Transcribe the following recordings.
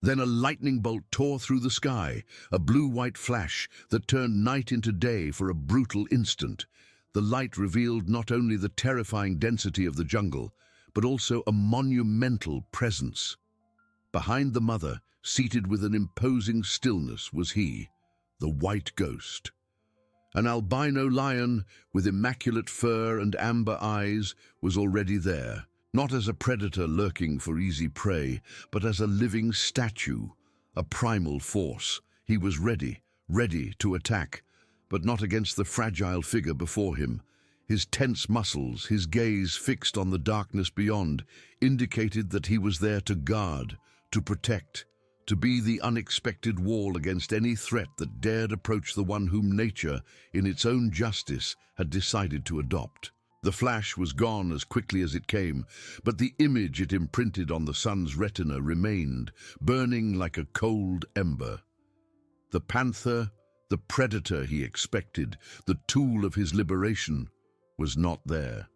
Then a lightning bolt tore through the sky, a blue-white flash that turned night into day for a brutal instant. The light revealed not only the terrifying density of the jungle, but also a monumental presence. Behind the mother, seated with an imposing stillness, was he, the white ghost. An albino lion with immaculate fur and amber eyes was already there, not as a predator lurking for easy prey, but as a living statue, a primal force. He was ready to attack, but not against the fragile figure before him. His tense muscles, his gaze fixed on the darkness beyond, indicated that he was there to guard, to protect, to be the unexpected wall against any threat that dared approach the one whom nature, in its own justice, had decided to adopt. The flash was gone as quickly as it came, but the image it imprinted on the sun's retina remained, burning like a cold ember. The panther, the predator he expected, the tool of his liberation, was not there.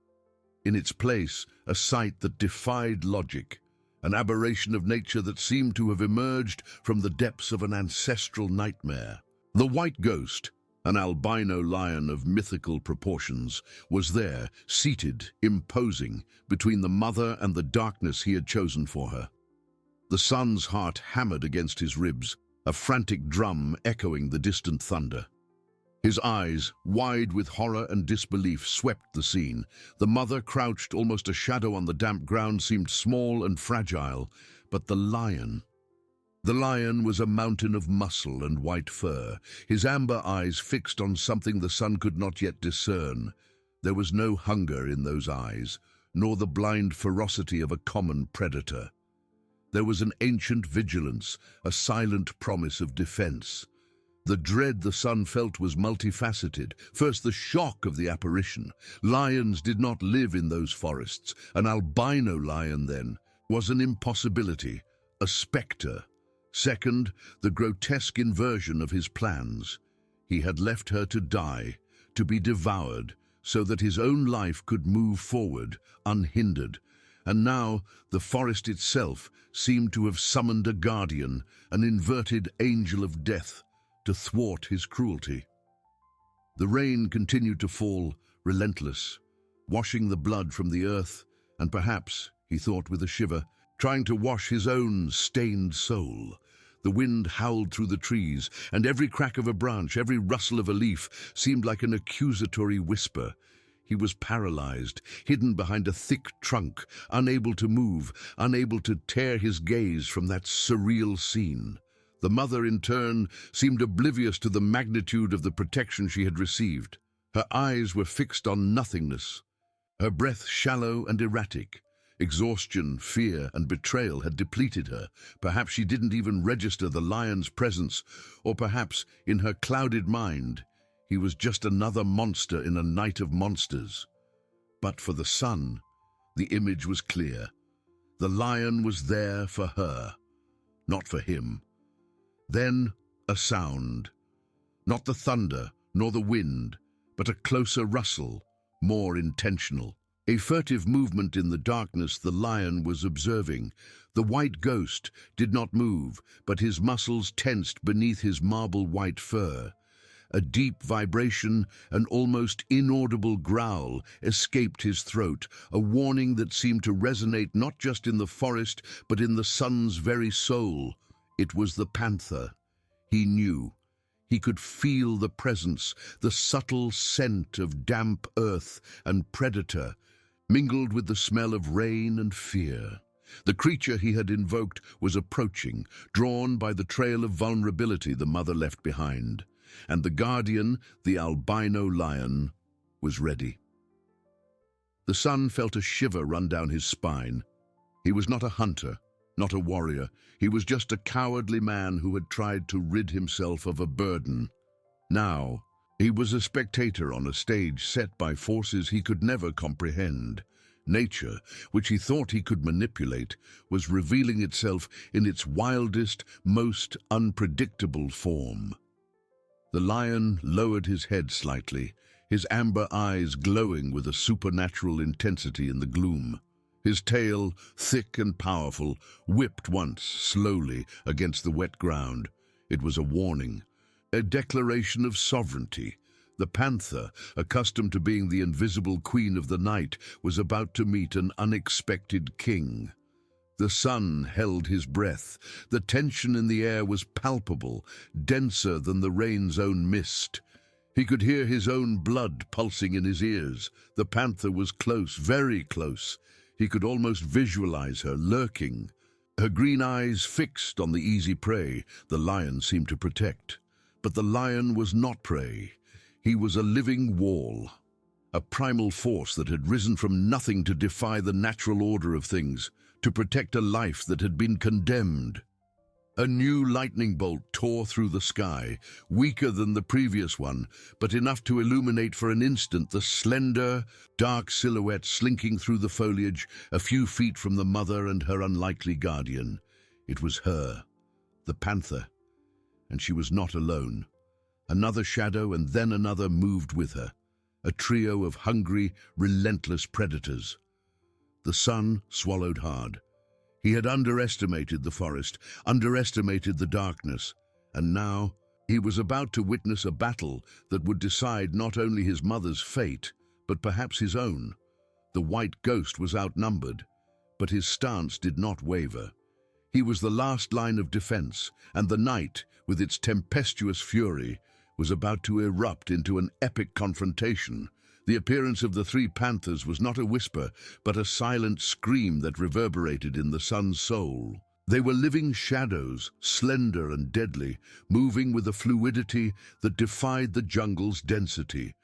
In its place, a sight that defied logic, an aberration of nature that seemed to have emerged from the depths of an ancestral nightmare. The white ghost, an albino lion of mythical proportions, was there, seated, imposing, between the mother and the darkness he had chosen for her. The son's heart hammered against his ribs, a frantic drum echoing the distant thunder. His eyes, wide with horror and disbelief, swept the scene. The mother, crouched almost a shadow on the damp ground, seemed small and fragile, but the lion was a mountain of muscle and white fur, his amber eyes fixed on something the sun could not yet discern. There was no hunger in those eyes, nor the blind ferocity of a common predator. There was an ancient vigilance, a silent promise of defense. The dread the son felt was multifaceted. First, the shock of the apparition. Lions did not live in those forests. An albino lion, then, was an impossibility, a spectre. Second, the grotesque inversion of his plans. He had left her to die, to be devoured, so that his own life could move forward, unhindered. And now, the forest itself seemed to have summoned a guardian, an inverted angel of death, to thwart his cruelty. The rain continued to fall, relentless, washing the blood from the earth, and perhaps, he thought with a shiver, trying to wash his own stained soul. The wind howled through the trees, and every crack of a branch, every rustle of a leaf, seemed like an accusatory whisper. He was paralyzed, hidden behind a thick trunk, unable to move, unable to tear his gaze from that surreal scene. The mother, in turn, seemed oblivious to the magnitude of the protection she had received. Her eyes were fixed on nothingness, her breath shallow and erratic. Exhaustion, fear, and betrayal had depleted her. Perhaps she didn't even register the lion's presence, or perhaps, in her clouded mind, he was just another monster in a night of monsters. But for the son, the image was clear. The lion was there for her, not for him. Then a sound. Not the thunder, nor the wind, but a closer rustle, more intentional. A furtive movement in the darkness the lion was observing. The white ghost did not move, but his muscles tensed beneath his marble white fur. A deep vibration, an almost inaudible growl, escaped his throat, a warning that seemed to resonate not just in the forest, but in the sun's very soul. It was the panther. He knew. He could feel the presence, the subtle scent of damp earth and predator, mingled with the smell of rain and fear. The creature he had invoked was approaching, drawn by the trail of vulnerability the mother left behind. And the guardian, the albino lion, was ready. The son felt a shiver run down his spine. He was not a hunter, not a warrior. He was just a cowardly man who had tried to rid himself of a burden. Now, he was a spectator on a stage set by forces he could never comprehend. Nature, which he thought he could manipulate, was revealing itself in its wildest, most unpredictable form. The lion lowered his head slightly, his amber eyes glowing with a supernatural intensity in the gloom. His tail, thick and powerful, whipped once, slowly, against the wet ground. It was a warning, a declaration of sovereignty. The panther, accustomed to being the invisible queen of the night, was about to meet an unexpected king. The sun held his breath. The tension in the air was palpable, denser than the rain's own mist. He could hear his own blood pulsing in his ears. The panther was close, very close. He could almost visualize her lurking. Her green eyes fixed on the easy prey the lion seemed to protect. But the lion was not prey. He was a living wall, a primal force that had risen from nothing to defy the natural order of things, to protect a life that had been condemned. A new lightning bolt tore through the sky, weaker than the previous one, but enough to illuminate for an instant the slender, dark silhouette slinking through the foliage a few feet from the mother and her unlikely guardian. It was her, the panther, and she was not alone. Another shadow and then another moved with her, a trio of hungry, relentless predators. The sun swallowed hard. He had underestimated the forest, underestimated the darkness, and now he was about to witness a battle that would decide not only his mother's fate, but perhaps his own. The white ghost was outnumbered, but his stance did not waver. He was the last line of defense, and the night, with its tempestuous fury, was about to erupt into an epic confrontation. The appearance of the three panthers was not a whisper, but a silent scream that reverberated in the sun's soul. They were living shadows, slender and deadly, moving with a fluidity that defied the jungle's density.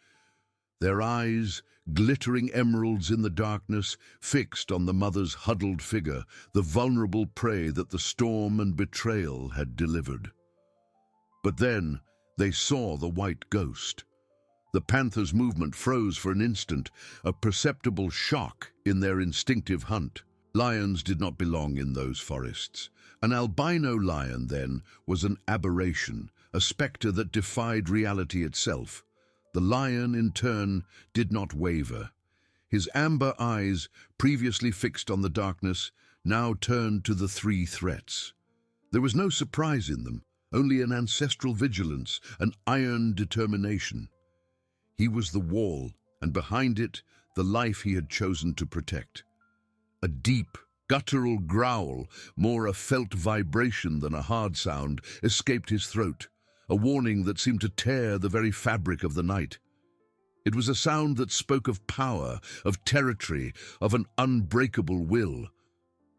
Their eyes, glittering emeralds in the darkness, fixed on the mother's huddled figure, the vulnerable prey that the storm and betrayal had delivered. But then they saw the white ghost. The panther's movement froze for an instant, a perceptible shock in their instinctive hunt. Lions did not belong in those forests. An albino lion, then, was an aberration, a spectre that defied reality itself. The lion, in turn, did not waver. His amber eyes, previously fixed on the darkness, now turned to the three threats. There was no surprise in them, only an ancestral vigilance, an iron determination. He was the wall, and behind it, the life he had chosen to protect. A deep, guttural growl, more a felt vibration than a hard sound, escaped his throat, a warning that seemed to tear the very fabric of the night. It was a sound that spoke of power, of territory, of an unbreakable will.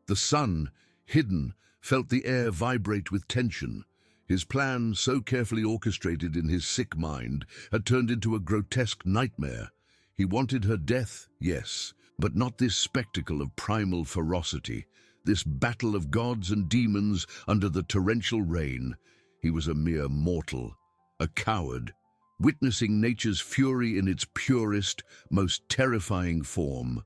The sun, hidden, felt the air vibrate with tension. His plan, so carefully orchestrated in his sick mind, had turned into a grotesque nightmare. He wanted her death, yes, but not this spectacle of primal ferocity, this battle of gods and demons under the torrential rain. He was a mere mortal, a coward, witnessing nature's fury in its purest, most terrifying form.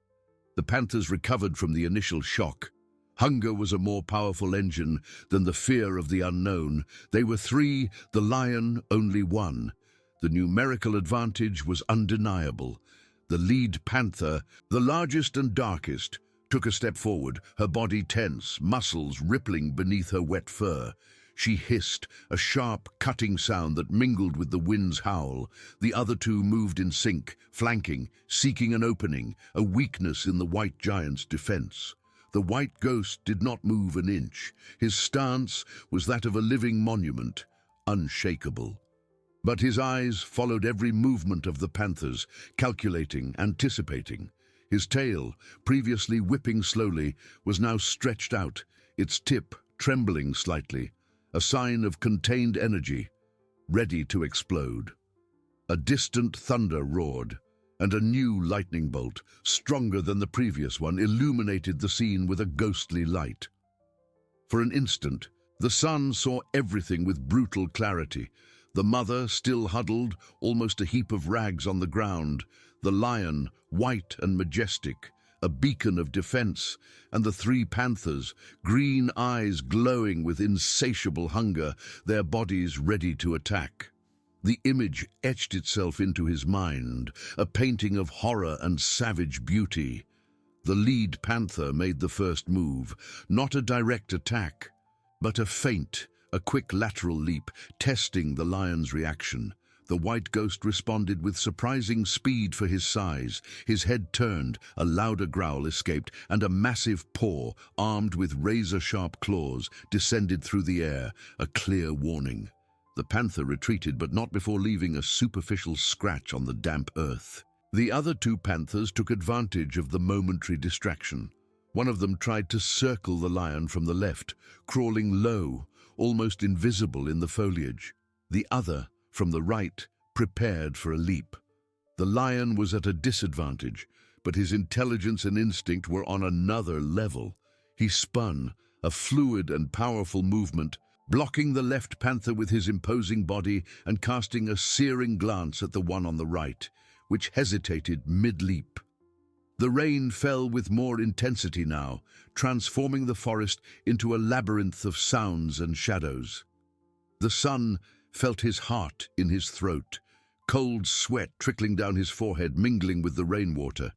The panthers recovered from the initial shock. Hunger was a more powerful engine than the fear of the unknown. They were three, the lion only one. The numerical advantage was undeniable. The lead panther, the largest and darkest, took a step forward, her body tense, muscles rippling beneath her wet fur. She hissed, a sharp, cutting sound that mingled with the wind's howl. The other two moved in sync, flanking, seeking an opening, a weakness in the white giant's defense. The white ghost did not move an inch. His stance was that of a living monument, unshakable. But his eyes followed every movement of the panthers, calculating, anticipating. His tail, previously whipping slowly, was now stretched out, its tip trembling slightly, a sign of contained energy, ready to explode. A distant thunder roared, and a new lightning bolt, stronger than the previous one, illuminated the scene with a ghostly light. For an instant, the sun saw everything with brutal clarity. The mother, still huddled, almost a heap of rags on the ground, the lion, white and majestic, a beacon of defense, and the three panthers, green eyes glowing with insatiable hunger, their bodies ready to attack. The image etched itself into his mind, a painting of horror and savage beauty. The lead panther made the first move, not a direct attack, but a feint, a quick lateral leap, testing the lion's reaction. The white ghost responded with surprising speed for his size. His head turned, a louder growl escaped, and a massive paw, armed with razor-sharp claws, descended through the air, a clear warning. The panther retreated, but not before leaving a superficial scratch on the damp earth. The other two panthers took advantage of the momentary distraction. One of them tried to circle the lion from the left, crawling low, almost invisible in the foliage. The other, from the right, prepared for a leap. The lion was at a disadvantage, but his intelligence and instinct were on another level. He spun, a fluid and powerful movement, blocking the left panther with his imposing body and casting a searing glance at the one on the right, which hesitated mid-leap. The rain fell with more intensity now, transforming the forest into a labyrinth of sounds and shadows. The sun felt his heart in his throat, cold sweat trickling down his forehead, mingling with the rainwater.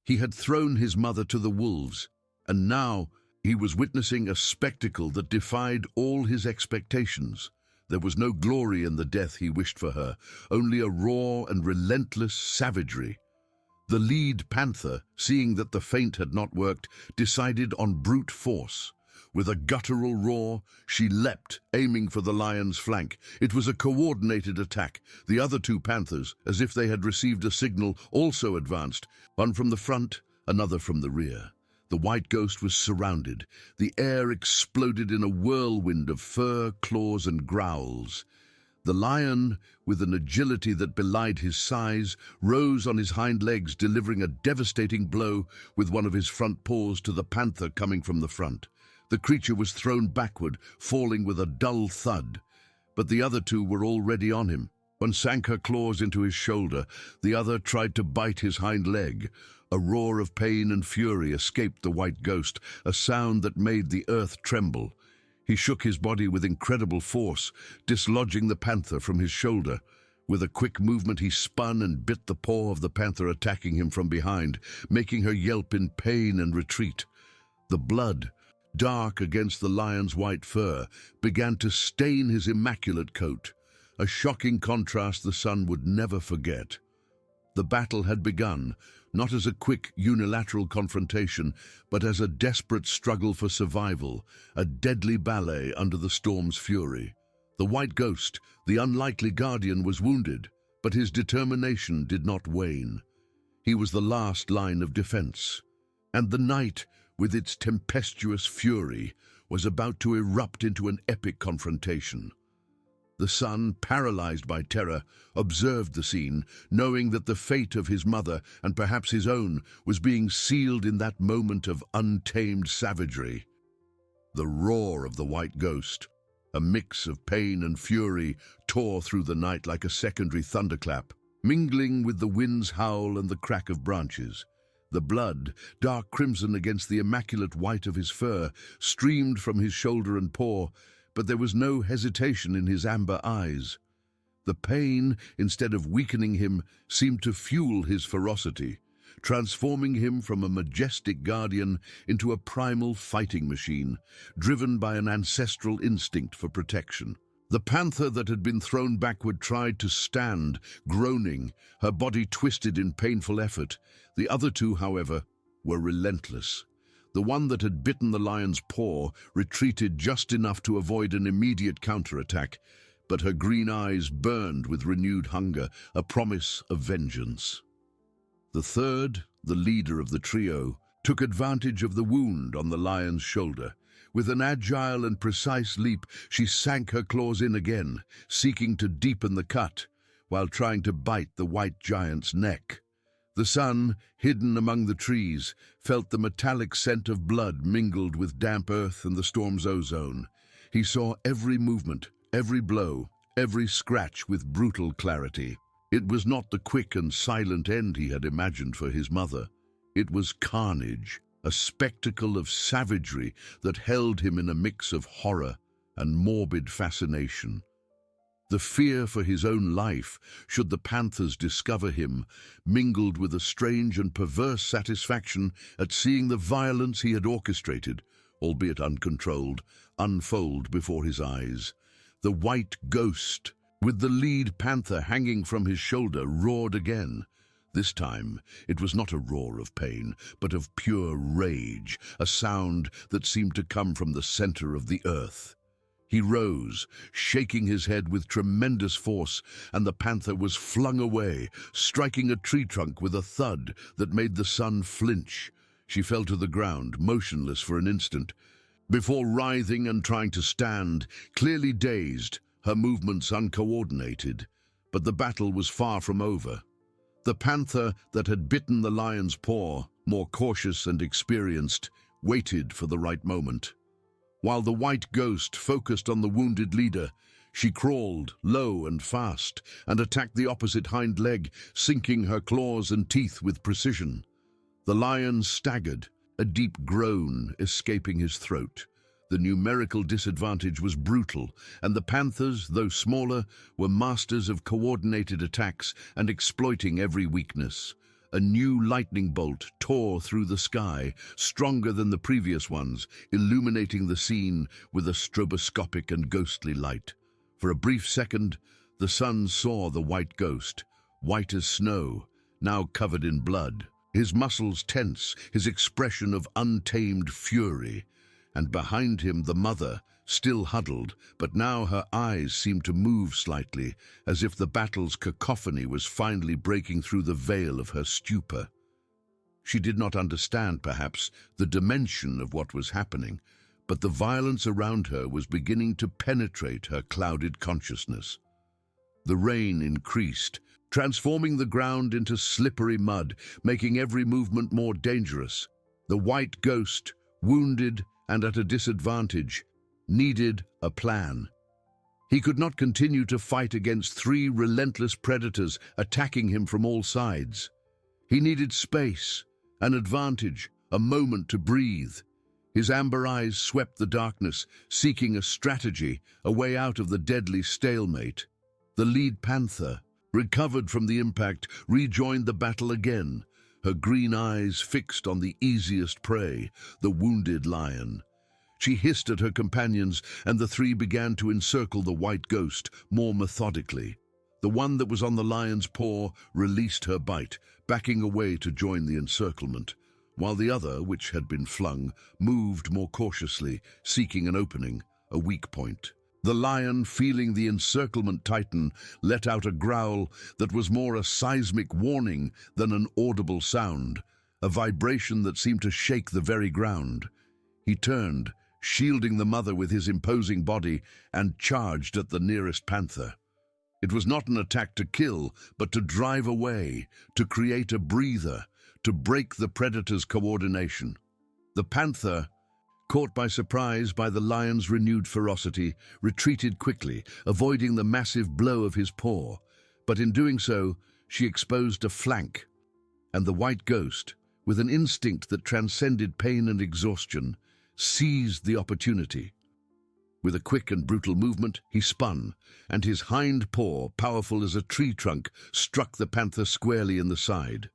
He had thrown his mother to the wolves, and now he was witnessing a spectacle that defied all his expectations. There was no glory in the death he wished for her, only a raw and relentless savagery. The lead panther, seeing that the feint had not worked, decided on brute force. With a guttural roar, she leapt, aiming for the lion's flank. It was a coordinated attack. The other two panthers, as if they had received a signal, also advanced, one from the front, another from the rear. The white ghost was surrounded. The air exploded in a whirlwind of fur, claws, and growls. The lion, with an agility that belied his size, rose on his hind legs, delivering a devastating blow with one of his front paws to the panther coming from the front. The creature was thrown backward, falling with a dull thud. But the other two were already on him. One sank her claws into his shoulder. The other tried to bite his hind leg. A roar of pain and fury escaped the white ghost, a sound that made the earth tremble. He shook his body with incredible force, dislodging the panther from his shoulder. With a quick movement, he spun and bit the paw of the panther, attacking him from behind, making her yelp in pain and retreat. The blood, dark against the lion's white fur, began to stain his immaculate coat, a shocking contrast the son would never forget. The battle had begun, not as a quick unilateral confrontation, but as a desperate struggle for survival, a deadly ballet under the storm's fury. The white ghost, the unlikely guardian, was wounded, but his determination did not wane. He was the last line of defense, and the night, with its tempestuous fury, was about to erupt into an epic confrontation. The son, paralyzed by terror, observed the scene, knowing that the fate of his mother, and perhaps his own, was being sealed in that moment of untamed savagery. The roar of the white ghost, a mix of pain and fury, tore through the night like a secondary thunderclap, mingling with the wind's howl and the crack of branches. The blood, dark crimson against the immaculate white of his fur, streamed from his shoulder and paw, but there was no hesitation in his amber eyes. The pain, instead of weakening him, seemed to fuel his ferocity, transforming him from a majestic guardian into a primal fighting machine, driven by an ancestral instinct for protection. The panther that had been thrown backward tried to stand, groaning, her body twisted in painful effort. The other two, however, were relentless. The one that had bitten the lion's paw retreated just enough to avoid an immediate counterattack, but her green eyes burned with renewed hunger, a promise of vengeance. The third, the leader of the trio, took advantage of the wound on the lion's shoulder. With an agile and precise leap, she sank her claws in again, seeking to deepen the cut, while trying to bite the white giant's neck. The son, hidden among the trees, felt the metallic scent of blood mingled with damp earth and the storm's ozone. He saw every movement, every blow, every scratch with brutal clarity. It was not the quick and silent end he had imagined for his mother. It was carnage, a spectacle of savagery that held him in a mix of horror and morbid fascination. The fear for his own life, should the panthers discover him, mingled with a strange and perverse satisfaction at seeing the violence he had orchestrated, albeit uncontrolled, unfold before his eyes. The white ghost, with the lead panther hanging from his shoulder, roared again. This time, it was not a roar of pain, but of pure rage, a sound that seemed to come from the center of the earth. He rose, shaking his head with tremendous force, and the panther was flung away, striking a tree trunk with a thud that made the sun flinch. She fell to the ground, motionless for an instant, before writhing and trying to stand, clearly dazed, her movements uncoordinated. But the battle was far from over. The panther that had bitten the lion's paw, more cautious and experienced, waited for the right moment. While the white ghost focused on the wounded leader, she crawled low and fast and attacked the opposite hind leg, sinking her claws and teeth with precision. The lion staggered, a deep groan escaping his throat. The numerical disadvantage was brutal, and the panthers, though smaller, were masters of coordinated attacks and exploiting every weakness. A new lightning bolt tore through the sky, stronger than the previous ones, illuminating the scene with a stroboscopic and ghostly light. For a brief second, the sun saw the white ghost, white as snow, now covered in blood. His muscles tense, his expression of untamed fury. And behind him the mother, still huddled, but now her eyes seemed to move slightly, as if the battle's cacophony was finally breaking through the veil of her stupor. She did not understand, perhaps, the dimension of what was happening, but the violence around her was beginning to penetrate her clouded consciousness. The rain increased, transforming the ground into slippery mud, making every movement more dangerous. The white ghost, wounded and at a disadvantage, needed a plan. He could not continue to fight against three relentless predators attacking him from all sides. He needed space, an advantage, a moment to breathe. His amber eyes swept the darkness, seeking a strategy, a way out of the deadly stalemate. The lead panther, recovered from the impact, rejoined the battle again, her green eyes fixed on the easiest prey, the wounded lion. She hissed at her companions, and the three began to encircle the white ghost more methodically. The one that was on the lion's paw released her bite, backing away to join the encirclement, while the other, which had been flung, moved more cautiously, seeking an opening, a weak point. The lion, feeling the encirclement tighten, let out a growl that was more a seismic warning than an audible sound, a vibration that seemed to shake the very ground. He turned, shielding the mother with his imposing body, and charged at the nearest panther. It was not an attack to kill, but to drive away, to create a breather, to break the predator's coordination. The panther, caught by surprise by the lion's renewed ferocity, retreated quickly, avoiding the massive blow of his paw. But in doing so, she exposed a flank, and the white ghost, with an instinct that transcended pain and exhaustion, seized the opportunity. With a quick and brutal movement, he spun, and his hind paw, powerful as a tree trunk, struck the panther squarely in the side.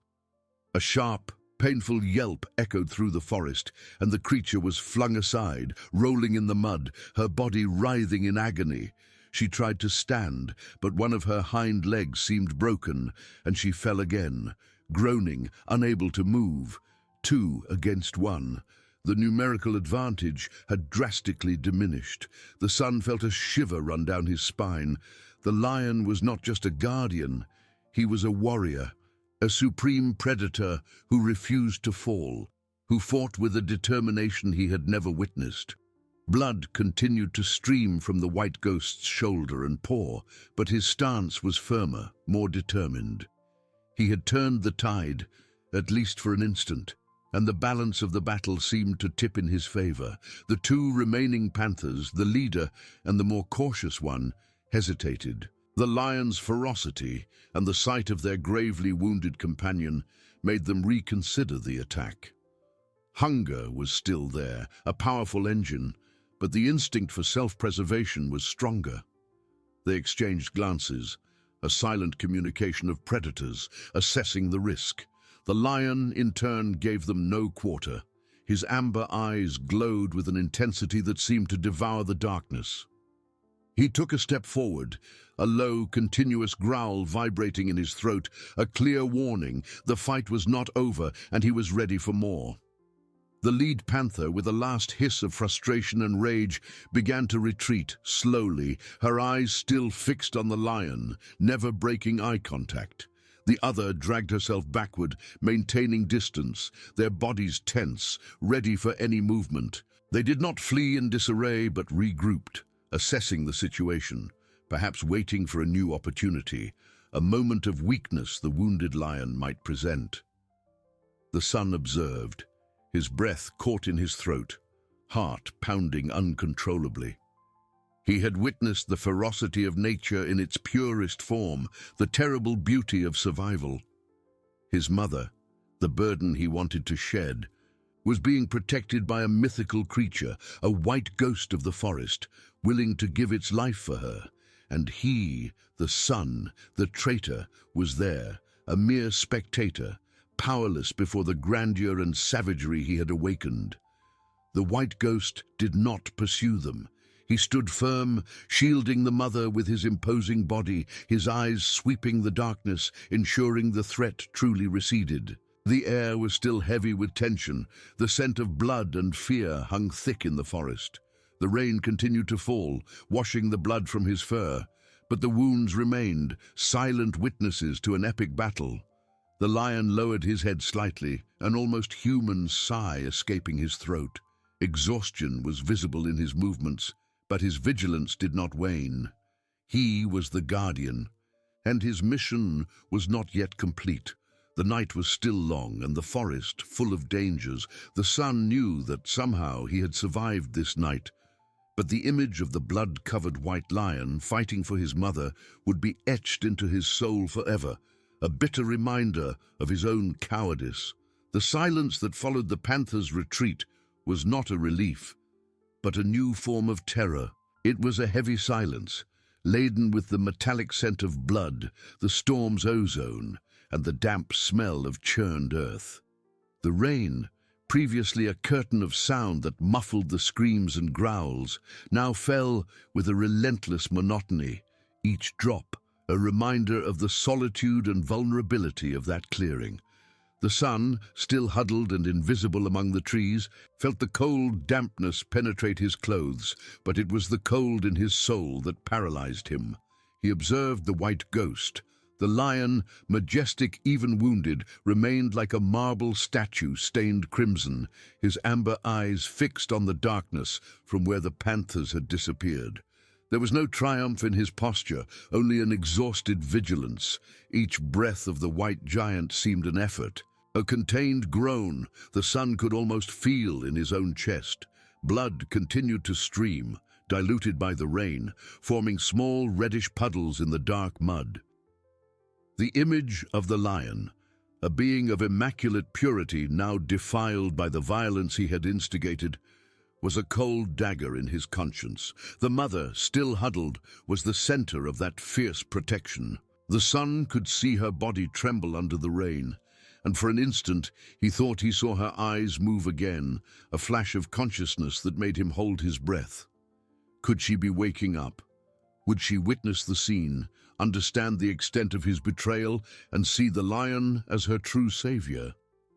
A sharp, painful yelp echoed through the forest, and the creature was flung aside, rolling in the mud, her body writhing in agony. She tried to stand, but one of her hind legs seemed broken, and she fell again, groaning, unable to move. 2 against 1. The numerical advantage had drastically diminished. The son felt a shiver run down his spine. The lion was not just a guardian, he was a warrior, a supreme predator who refused to fall, who fought with a determination he had never witnessed. Blood continued to stream from the white ghost's shoulder and paw, but his stance was firmer, more determined. He had turned the tide, at least for an instant, and the balance of the battle seemed to tip in his favor. The 2 remaining panthers, the leader and the more cautious one, hesitated. The lion's ferocity and the sight of their gravely wounded companion made them reconsider the attack. Hunger was still there, a powerful engine, but the instinct for self-preservation was stronger. They exchanged glances, a silent communication of predators, assessing the risk. The lion, in turn, gave them no quarter. His amber eyes glowed with an intensity that seemed to devour the darkness. He took a step forward, a low, continuous growl vibrating in his throat, a clear warning. The fight was not over, and he was ready for more. The lead panther, with a last hiss of frustration and rage, began to retreat, slowly, her eyes still fixed on the lion, never breaking eye contact. The other dragged herself backward, maintaining distance, their bodies tense, ready for any movement. They did not flee in disarray, but regrouped, assessing the situation, perhaps waiting for a new opportunity, a moment of weakness the wounded lion might present. The son observed, his breath caught in his throat, heart pounding uncontrollably. He had witnessed the ferocity of nature in its purest form, the terrible beauty of survival. His mother, the burden he wanted to shed, was being protected by a mythical creature, a white ghost of the forest, willing to give its life for her. And he, the son, the traitor, was there, a mere spectator, powerless before the grandeur and savagery he had awakened. The white ghost did not pursue them. He stood firm, shielding the mother with his imposing body, his eyes sweeping the darkness, ensuring the threat truly receded. The air was still heavy with tension. The scent of blood and fear hung thick in the forest. The rain continued to fall, washing the blood from his fur, but the wounds remained, silent witnesses to an epic battle. The lion lowered his head slightly, an almost human sigh escaping his throat. Exhaustion was visible in his movements, but his vigilance did not wane. He was the guardian, and his mission was not yet complete. The night was still long, and the forest full of dangers. The son knew that somehow he had survived this night, but the image of the blood-covered white lion fighting for his mother would be etched into his soul forever, a bitter reminder of his own cowardice. The silence that followed the panther's retreat was not a relief, but a new form of terror. It was a heavy silence, laden with the metallic scent of blood, the storm's ozone, and the damp smell of churned earth. The rain, previously a curtain of sound that muffled the screams and growls, now fell with a relentless monotony, each drop a reminder of the solitude and vulnerability of that clearing. The sun, still huddled and invisible among the trees, felt the cold dampness penetrate his clothes, but it was the cold in his soul that paralyzed him. He observed the white ghost. The lion, majestic even wounded, remained like a marble statue stained crimson, his amber eyes fixed on the darkness from where the panthers had disappeared. There was no triumph in his posture, only an exhausted vigilance. Each breath of the white giant seemed an effort. A contained groan the son could almost feel in his own chest. Blood continued to stream, diluted by the rain, forming small reddish puddles in the dark mud. The image of the lion, a being of immaculate purity now defiled by the violence he had instigated, was a cold dagger in his conscience. The mother, still huddled, was the center of that fierce protection. The son could see her body tremble under the rain, and for an instant he thought he saw her eyes move again, a flash of consciousness that made him hold his breath. Could she be waking up? Would she witness the scene, understand the extent of his betrayal, and see the lion as her true savior?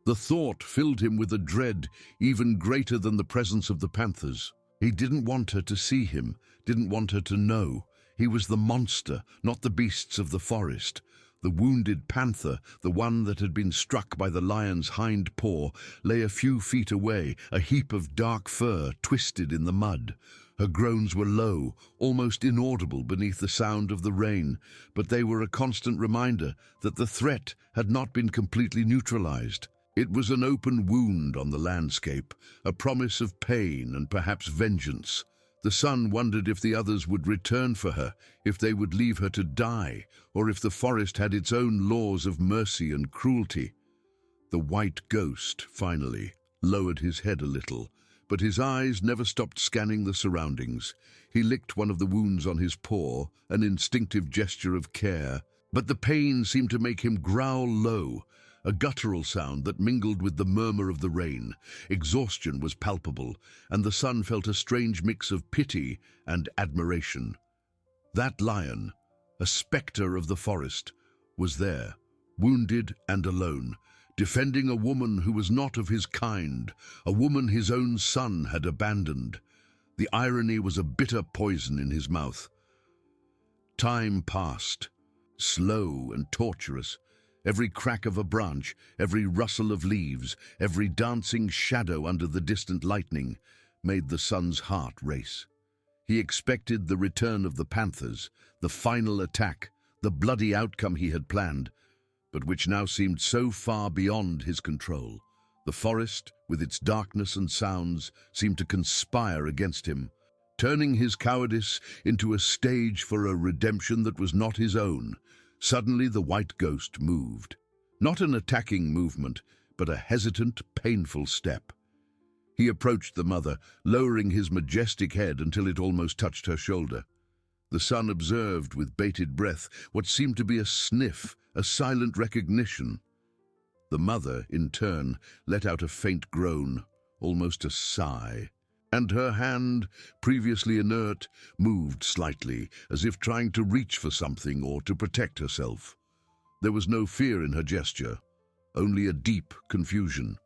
The thought filled him with a dread even greater than the presence of the panthers. He didn't want her to see him, didn't want her to know. He was the monster, not the beasts of the forest. The wounded panther, the one that had been struck by the lion's hind paw, lay a few feet away, a heap of dark fur twisted in the mud. Her groans were low, almost inaudible beneath the sound of the rain, but they were a constant reminder that the threat had not been completely neutralized. It was an open wound on the landscape, a promise of pain and perhaps vengeance. The son wondered if the others would return for her, if they would leave her to die, or if the forest had its own laws of mercy and cruelty. The white ghost, finally, lowered his head a little, but his eyes never stopped scanning the surroundings. He licked one of the wounds on his paw, an instinctive gesture of care, but the pain seemed to make him growl low, a guttural sound that mingled with the murmur of the rain. Exhaustion was palpable, and the son felt a strange mix of pity and admiration. That lion, a spectre of the forest, was there, wounded and alone, defending a woman who was not of his kind, a woman his own son had abandoned. The irony was a bitter poison in his mouth. Time passed, slow and torturous. Every crack of a branch, every rustle of leaves, every dancing shadow under the distant lightning made the son's heart race. He expected the return of the panthers, the final attack, the bloody outcome he had planned, but which now seemed so far beyond his control. The forest, with its darkness and sounds, seemed to conspire against him, turning his cowardice into a stage for a redemption that was not his own. Suddenly the white ghost moved. Not an attacking movement, but a hesitant, painful step. He approached the mother, lowering his majestic head until it almost touched her shoulder. The son observed with bated breath what seemed to be a sniff, a silent recognition. The mother, in turn, let out a faint groan, almost a sigh, and her hand, previously inert, moved slightly, as if trying to reach for something or to protect herself. There was no fear in her gesture, only a deep confusion.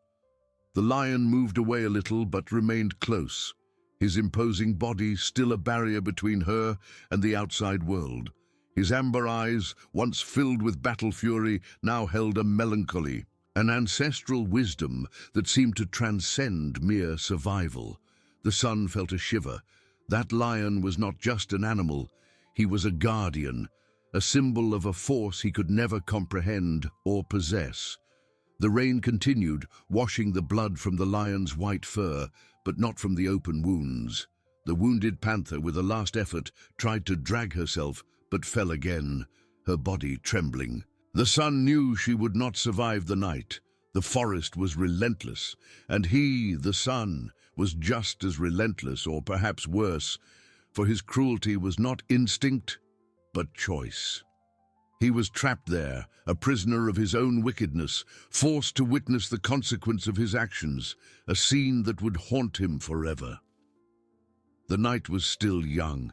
The lion moved away a little but remained close, his imposing body still a barrier between her and the outside world. His amber eyes, once filled with battle fury, now held a melancholy, an ancestral wisdom that seemed to transcend mere survival. The son felt a shiver. That lion was not just an animal, he was a guardian, a symbol of a force he could never comprehend or possess. The rain continued, washing the blood from the lion's white fur, but not from the open wounds. The wounded panther, with a last effort, tried to drag herself, but fell again, her body trembling. The son knew she would not survive the night. The forest was relentless, and he, the son, was just as relentless, or perhaps worse, for his cruelty was not instinct, but choice. He was trapped there, a prisoner of his own wickedness, forced to witness the consequence of his actions, a scene that would haunt him forever. The night was still young,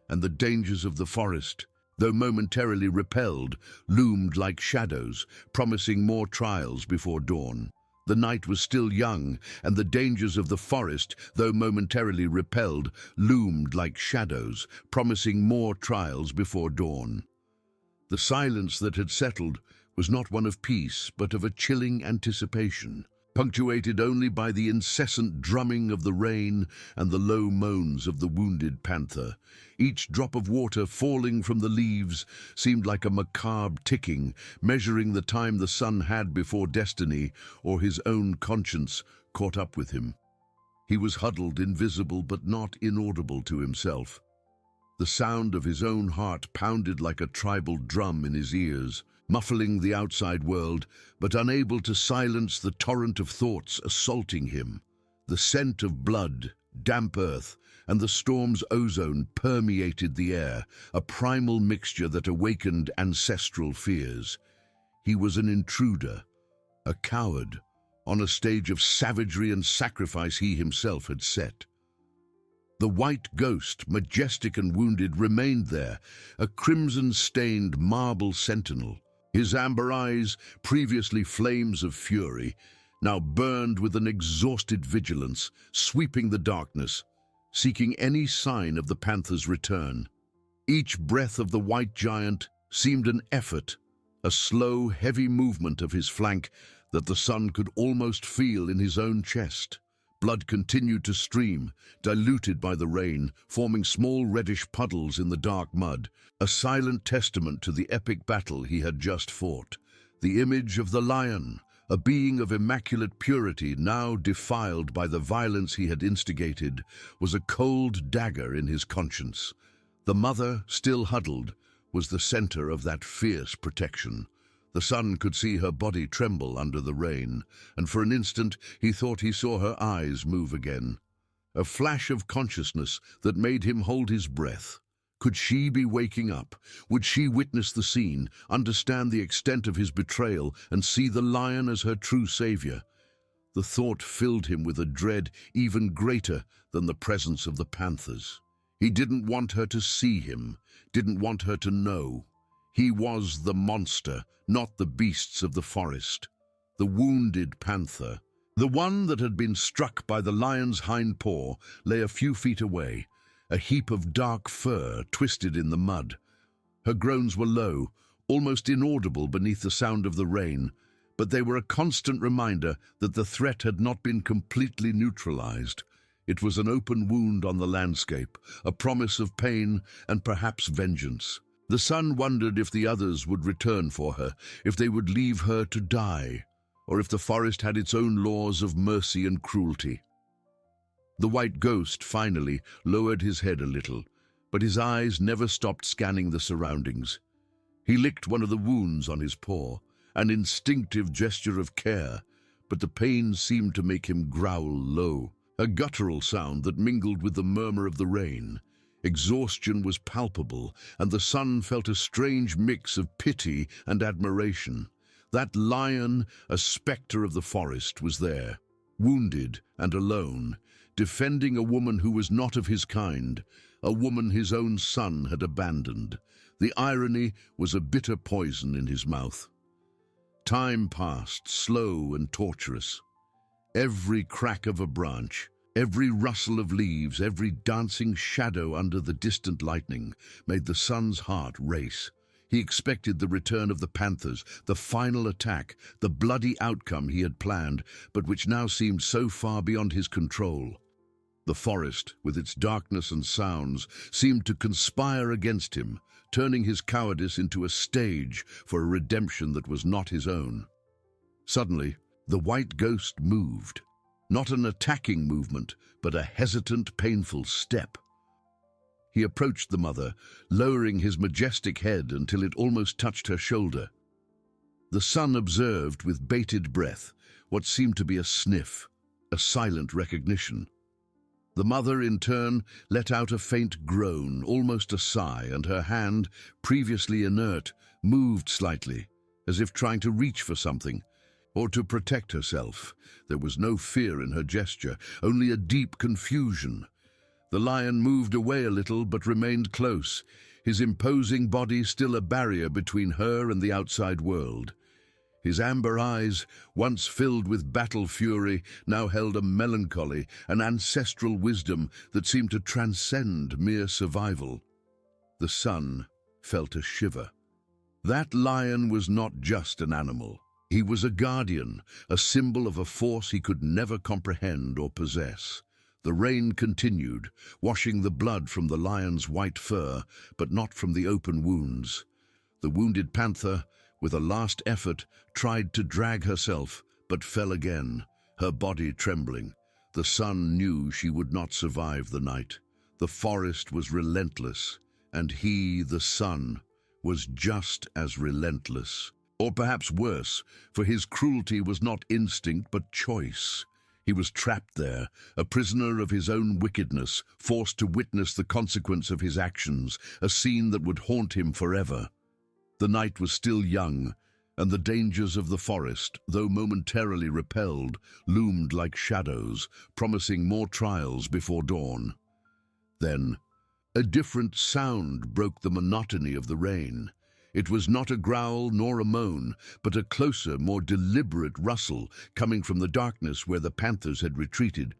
and the dangers of the forest, though momentarily repelled, loomed like shadows, promising more trials before dawn. The night was still young, and the dangers of the forest, though momentarily repelled, loomed like shadows, promising more trials before dawn. The silence that had settled was not one of peace, but of a chilling anticipation, punctuated only by the incessant drumming of the rain and the low moans of the wounded panther. Each drop of water falling from the leaves seemed like a macabre ticking, measuring the time the son had before destiny or his own conscience caught up with him. He was huddled, invisible but not inaudible to himself. The sound of his own heart pounded like a tribal drum in his ears, muffling the outside world, but unable to silence the torrent of thoughts assaulting him. The scent of blood, damp earth, and the storm's ozone permeated the air, a primal mixture that awakened ancestral fears. He was an intruder, a coward, on a stage of savagery and sacrifice he himself had set. The white ghost, majestic and wounded, remained there, a crimson-stained marble sentinel. His amber eyes, previously flames of fury, now burned with an exhausted vigilance, sweeping the darkness, seeking any sign of the panther's return. Each breath of the white giant seemed an effort, a slow, heavy movement of his flank that the son could almost feel in his own chest. Blood continued to stream, diluted by the rain, forming small reddish puddles in the dark mud, a silent testament to the epic battle he had just fought. The image of the lion, a being of immaculate purity now defiled by the violence he had instigated, was a cold dagger in his conscience. The mother, still huddled, was the center of that fierce protection. The son could see her body tremble under the rain, and for an instant he thought he saw her eyes move again. a flash of consciousness that made him hold his breath. Could she be waking up? Would she witness the scene, understand the extent of his betrayal, and see the lion as her true savior? The thought filled him with a dread even greater than the presence of the panthers. He didn't want her to see him, didn't want her to know. He was the monster, not the beasts of the forest. The wounded panther. The one that had been struck by the lion's hind paw lay a few feet away, a heap of dark fur twisted in the mud. Her groans were low, almost inaudible beneath the sound of the rain, but they were a constant reminder that the threat had not been completely neutralized. It was an open wound on the landscape, a promise of pain and perhaps vengeance. The son wondered if the others would return for her, if they would leave her to die, or if the forest had its own laws of mercy and cruelty. The white ghost finally lowered his head a little, but his eyes never stopped scanning the surroundings. He licked one of the wounds on his paw, an instinctive gesture of care, but the pain seemed to make him growl low, a guttural sound that mingled with the murmur of the rain. Exhaustion was palpable, and the son felt a strange mix of pity and admiration. That lion, a spectre of the forest, was there, wounded and alone, defending a woman who was not of his kind, a woman his own son had abandoned. The irony was a bitter poison in his mouth. Time passed, slow and torturous. Every crack of a branch, every rustle of leaves, every dancing shadow under the distant lightning made the son's heart race. He expected the return of the panthers, the final attack, the bloody outcome he had planned, but which now seemed so far beyond his control. The forest, with its darkness and sounds, seemed to conspire against him, turning his cowardice into a stage for a redemption that was not his own. Suddenly, the white ghost moved. Not an attacking movement, but a hesitant, painful step. He approached the mother, lowering his majestic head until it almost touched her shoulder. The son observed with bated breath what seemed to be a sniff, a silent recognition. The mother, in turn, let out a faint groan, almost a sigh, and her hand, previously inert, moved slightly, as if trying to reach for something, or to protect herself. There was no fear in her gesture, only a deep confusion. The lion moved away a little, but remained close, his imposing body still a barrier between her and the outside world. His amber eyes, once filled with battle fury, now held a melancholy, an ancestral wisdom that seemed to transcend mere survival. The son felt a shiver. That lion was not just an animal. He was a guardian, a symbol of a force he could never comprehend or possess. The rain continued, washing the blood from the lion's white fur, but not from the open wounds. The wounded panther, with a last effort, tried to drag herself, but fell again, her body trembling. The son knew she would not survive the night. The forest was relentless, and he, the son, was just as relentless. Or perhaps worse, for his cruelty was not instinct but choice. He was trapped there, a prisoner of his own wickedness, forced to witness the consequence of his actions, a scene that would haunt him forever. The night was still young, and the dangers of the forest, though momentarily repelled, loomed like shadows, promising more trials before dawn. Then, a different sound broke the monotony of the rain. It was not a growl nor a moan, but a closer, more deliberate rustle coming from the darkness where the panthers had retreated.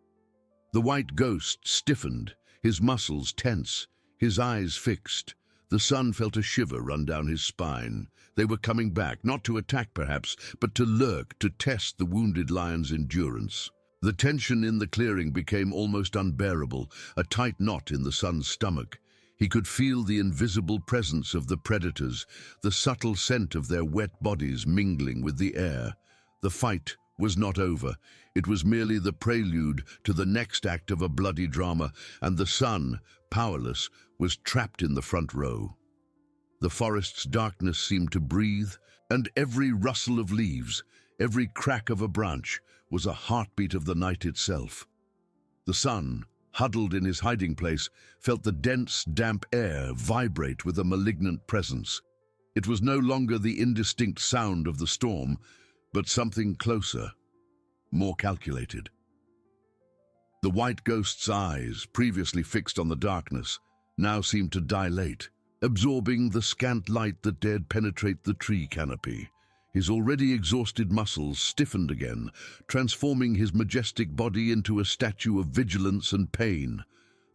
The white ghost stiffened, his muscles tense, his eyes fixed. The son felt a shiver run down his spine. They were coming back, not to attack perhaps, but to lurk, to test the wounded lion's endurance. The tension in the clearing became almost unbearable, a tight knot in the son's stomach. He could feel the invisible presence of the predators, the subtle scent of their wet bodies mingling with the air. The fight was not over. It was merely the prelude to the next act of a bloody drama, and the son, powerless, was trapped in the front row. The forest's darkness seemed to breathe, and every rustle of leaves, every crack of a branch, was a heartbeat of the night itself. The son, huddled in his hiding place, felt the dense, damp air vibrate with a malignant presence. It was no longer the indistinct sound of the storm, but something closer, more calculated. The white ghost's eyes, previously fixed on the darkness, now seemed to dilate, absorbing the scant light that dared penetrate the tree canopy. His already exhausted muscles stiffened again, transforming his majestic body into a statue of vigilance and pain.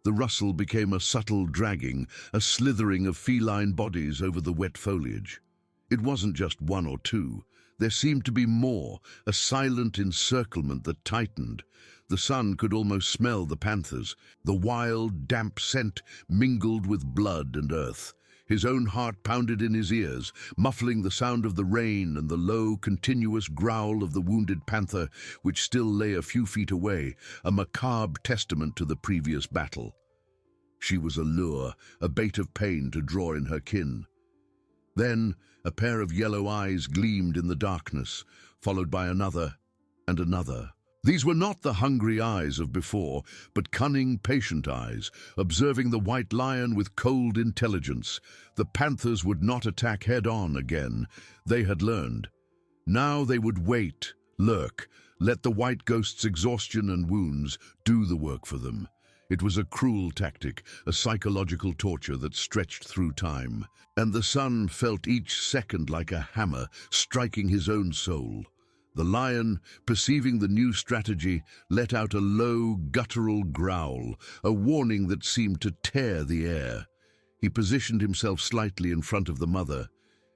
The rustle became a subtle dragging, a slithering of feline bodies over the wet foliage. It wasn't just one or two. There seemed to be more, a silent encirclement that tightened. The sun could almost smell the panthers. The wild, damp scent mingled with blood and earth. His own heart pounded in his ears, muffling the sound of the rain and the low, continuous growl of the wounded panther, which still lay a few feet away, a macabre testament to the previous battle. She was a lure, a bait of pain to draw in her kin. Then a pair of yellow eyes gleamed in the darkness, followed by another and another. These were not the hungry eyes of before, but cunning, patient eyes, observing the white lion with cold intelligence. The panthers would not attack head-on again. They had learned. Now they would wait, lurk, let the white ghost's exhaustion and wounds do the work for them. It was a cruel tactic, a psychological torture that stretched through time. And the sun felt each second like a hammer, striking his own soul. The lion, perceiving the new strategy, let out a low, guttural growl, a warning that seemed to tear the air. He positioned himself slightly in front of the mother,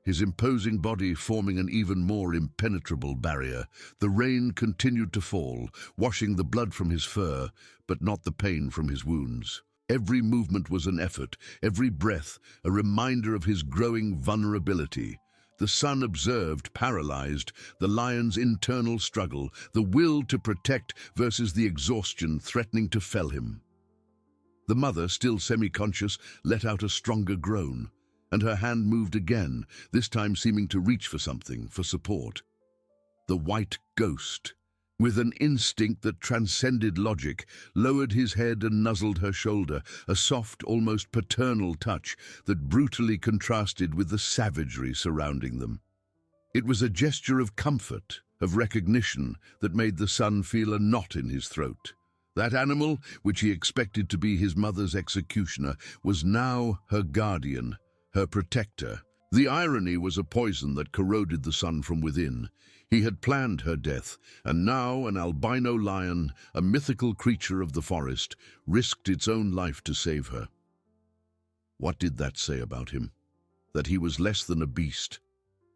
his imposing body forming an even more impenetrable barrier. The rain continued to fall, washing the blood from his fur, but not the pain from his wounds. Every movement was an effort, every breath a reminder of his growing vulnerability. The sun observed, paralyzed, the lion's internal struggle, the will to protect versus the exhaustion threatening to fell him. The mother, still semi-conscious, let out a stronger groan, and her hand moved again, this time seeming to reach for something, for support. The white ghost, with an instinct that transcended logic, lowered his head and nuzzled her shoulder, a soft, almost paternal touch that brutally contrasted with the savagery surrounding them. It was a gesture of comfort, of recognition, that made the son feel a knot in his throat. That animal, which he expected to be his mother's executioner, was now her guardian, her protector. The irony was a poison that corroded the son from within. He had planned her death, and now an albino lion, a mythical creature of the forest, risked its own life to save her. What did that say about him? That he was less than a beast,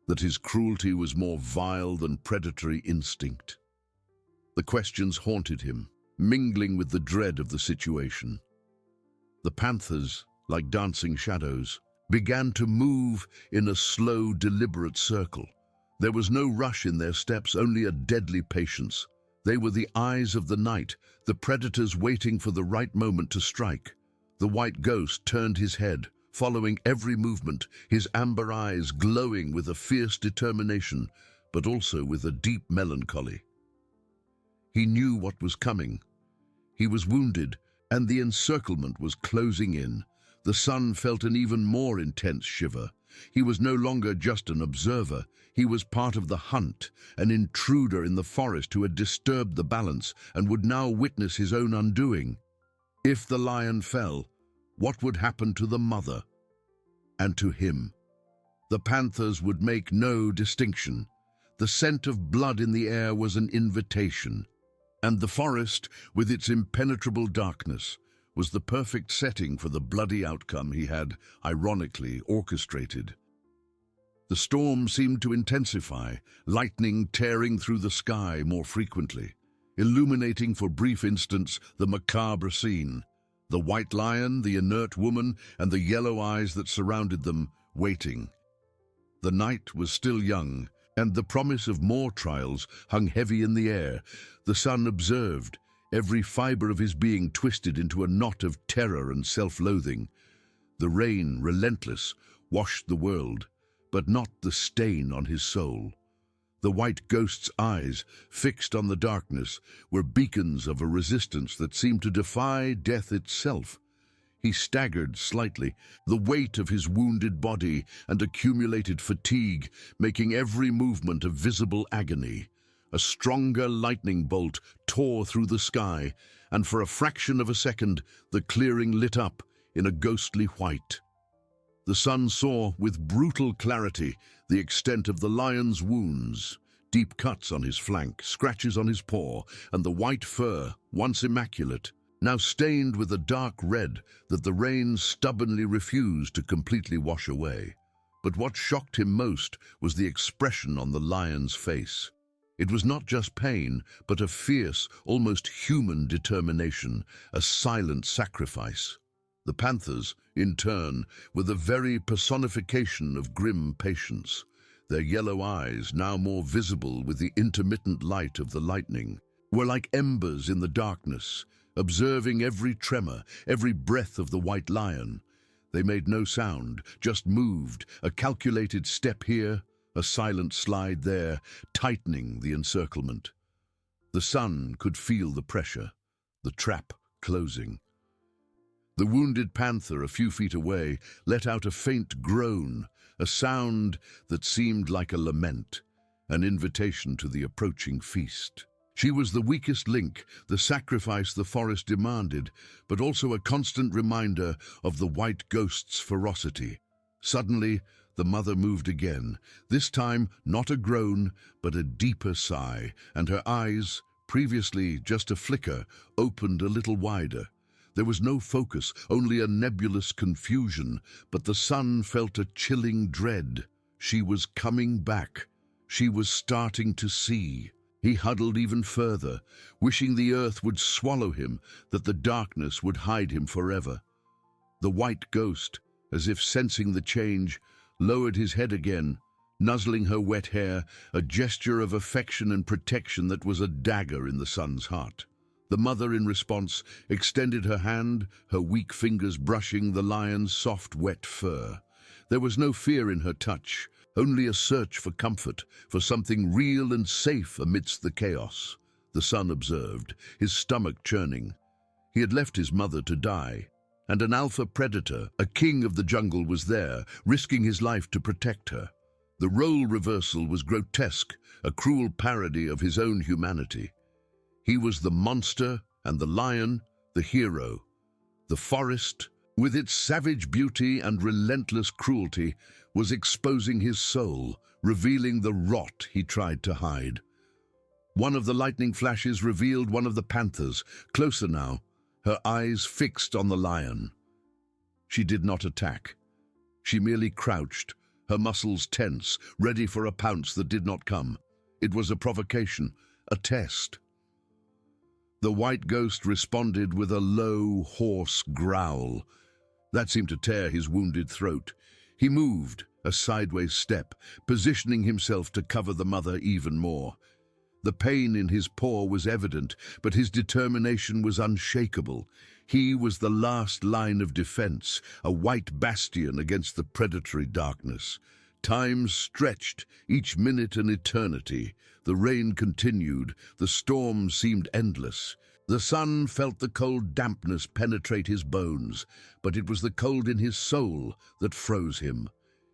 that his cruelty was more vile than predatory instinct. The questions haunted him, mingling with the dread of the situation. The panthers, like dancing shadows, began to move in a slow, deliberate circle. There was no rush in their steps, only a deadly patience. They were the eyes of the night, the predators waiting for the right moment to strike. The white ghost turned his head, following every movement, his amber eyes glowing with a fierce determination, but also with a deep melancholy. He knew what was coming. He was wounded, and the encirclement was closing in. The sun felt an even more intense shiver. He was no longer just an observer. He was part of the hunt, an intruder in the forest who had disturbed the balance and would now witness his own undoing. If the lion fell, what would happen to the mother? And to him? The panthers would make no distinction. The scent of blood in the air was an invitation. And the forest, with its impenetrable darkness, was the perfect setting for the bloody outcome he had, ironically, orchestrated. The storm seemed to intensify, lightning tearing through the sky more frequently, illuminating for brief instants the macabre scene. The white lion, the inert woman, and the yellow eyes that surrounded them, waiting. The night was still young, and the promise of more trials hung heavy in the air. The sun observed, every fiber of his being twisted into a knot of terror and self-loathing. The rain, relentless, washed the world, but not the stain on his soul. The white ghost's eyes, fixed on the darkness, were beacons of a resistance that seemed to defy death itself. He staggered slightly, the weight of his wounded body and accumulated fatigue making every movement a visible agony. A stronger lightning bolt tore through the sky, and for a fraction of a second the clearing lit up in a ghostly white. The sun saw with brutal clarity the extent of the lion's wounds, deep cuts on his flank, scratches on his paw, and the white fur, once immaculate, now stained with a dark red that the rain stubbornly refused to completely wash away. But what shocked him most was the expression on the lion's face. It was not just pain, but a fierce, almost human determination, a silent sacrifice. The panthers, in turn, were the very personification of grim patience, their yellow eyes, now more visible with the intermittent light of the lightning, were like embers in the darkness, observing every tremor, every breath of the white lion. They made no sound, just moved, a calculated step here, a silent slide there, tightening the encirclement. The sun could feel the pressure, the trap closing. The wounded panther, a few feet away, let out a faint groan, a sound that seemed like a lament, an invitation to the approaching feast. She was the weakest link, the sacrifice the forest demanded, but also a constant reminder of the white ghost's ferocity. Suddenly, the mother moved again, this time not a groan, but a deeper sigh, and her eyes, previously just a flicker, opened a little wider. There was no focus, only a nebulous confusion, but the sun felt a chilling dread. She was coming back. She was starting to see. He huddled even further, wishing the earth would swallow him, that the darkness would hide him forever. The white ghost, as if sensing the change, lowered his head again, nuzzling her wet hair, a gesture of affection and protection that was a dagger in the son's heart. The mother, in response, extended her hand, her weak fingers brushing the lion's soft, wet fur. There was no fear in her touch, only a search for comfort, for something real and safe amidst the chaos. The son observed, his stomach churning. He had left his mother to die, and an alpha predator, a king of the jungle, was there, risking his life to protect her. The role reversal was grotesque, a cruel parody of his own humanity. He was the monster and the lion, the hero. The forest, with its savage beauty and relentless cruelty, was exposing his soul, revealing the rot he tried to hide. One of the lightning flashes revealed one of the panthers, closer now, her eyes fixed on the lion. She did not attack. She merely crouched, her muscles tense, ready for a pounce that did not come. It was a provocation, a test. The white ghost responded with a low, hoarse growl. That seemed to tear his wounded throat. He moved, a sideways step, positioning himself to cover the mother even more. The pain in his paw was evident, but his determination was unshakable. He was the last line of defense, a white bastion against the predatory darkness. Time stretched, each minute an eternity. The rain continued, the storm seemed endless. The sun felt the cold dampness penetrate his bones, but it was the cold in his soul that froze him.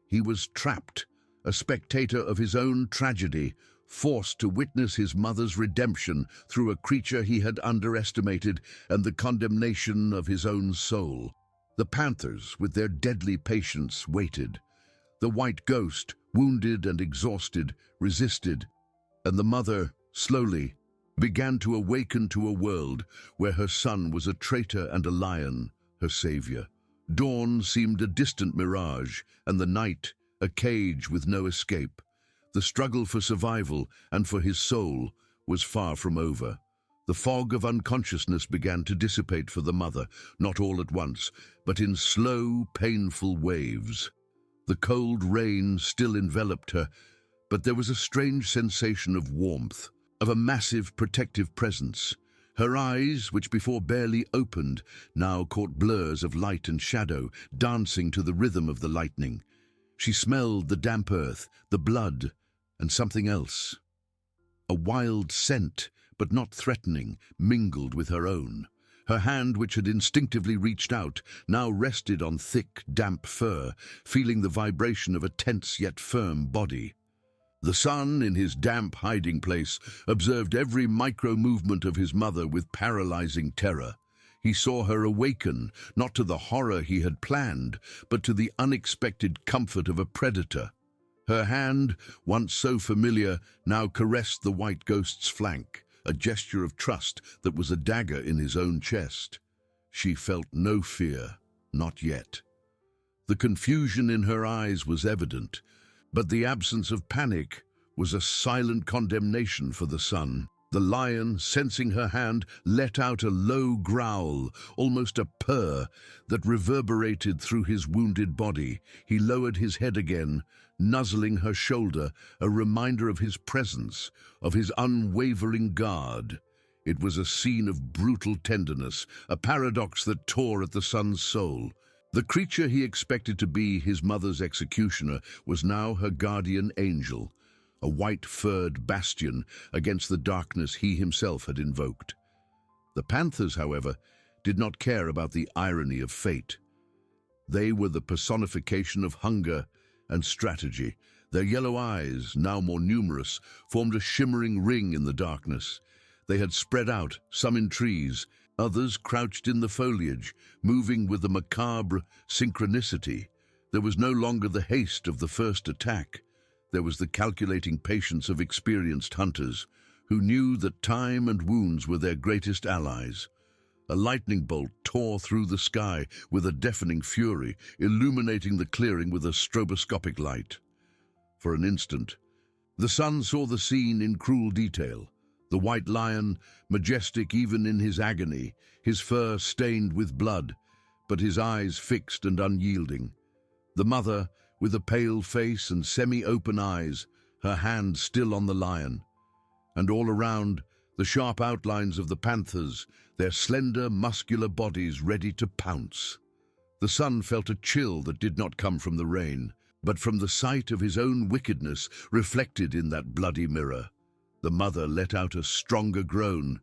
He was trapped, a spectator of his own tragedy, forced to witness his mother's redemption through a creature he had underestimated and the condemnation of his own soul. The panthers, with their deadly patience, waited. The white ghost, wounded and exhausted, resisted, and the mother, slowly, began to awaken to a world where her son was a traitor and a lion, her savior. Dawn seemed a distant mirage, and the night a cage with no escape. The struggle for survival and for his soul was far from over. The fog of unconsciousness began to dissipate for the mother, not all at once, but in slow, painful waves. The cold rain still enveloped her, but there was a strange sensation of warmth, of a massive protective presence. Her eyes, which before barely opened, now caught blurs of light and shadow, dancing to the rhythm of the lightning. She smelled the damp earth, the blood, And something else. A wild scent, but not threatening, mingled with her own. Her hand, which had instinctively reached out, now rested on thick, damp fur, feeling the vibration of a tense yet firm body. The son, in his damp hiding place, observed every micro-movement of his mother with paralyzing terror. He saw her awaken, not to the horror he had planned, but to the unexpected comfort of a predator. Her hand, once so familiar, now caressed the white ghost's flank, a gesture of trust that was a dagger in his own chest. She felt no fear, not yet. The confusion in her eyes was evident, but the absence of panic was a silent condemnation for the son. The lion, sensing her hand, let out a low growl, almost a purr, that reverberated through his wounded body. He lowered his head again, nuzzling her shoulder, a reminder of his presence, of his unwavering guard. It was a scene of brutal tenderness, a paradox that tore at the son's soul. The creature he expected to be his mother's executioner was now her guardian angel, a white-furred bastion against the darkness he himself had invoked. The panthers, however, did not care about the irony of fate. They were the personification of hunger and strategy. Their yellow eyes, now more numerous, formed a shimmering ring in the darkness. They had spread out, some in trees, others crouched in the foliage, moving with a macabre synchronicity. There was no longer the haste of the first attack. There was the calculating patience of experienced hunters, who knew that time and wounds were their greatest allies. A lightning bolt tore through the sky with a deafening fury, illuminating the clearing with a stroboscopic light. For an instant, the son saw the scene in cruel detail. The white lion, majestic even in his agony, his fur stained with blood, but his eyes fixed and unyielding. The mother, with a pale face and semi-open eyes, her hand still on the lion. And all around, the sharp outlines of the panthers, their slender, muscular bodies ready to pounce. The son felt a chill that did not come from the rain, but from the sight of his own wickedness reflected in that bloody mirror. The mother let out a stronger groan,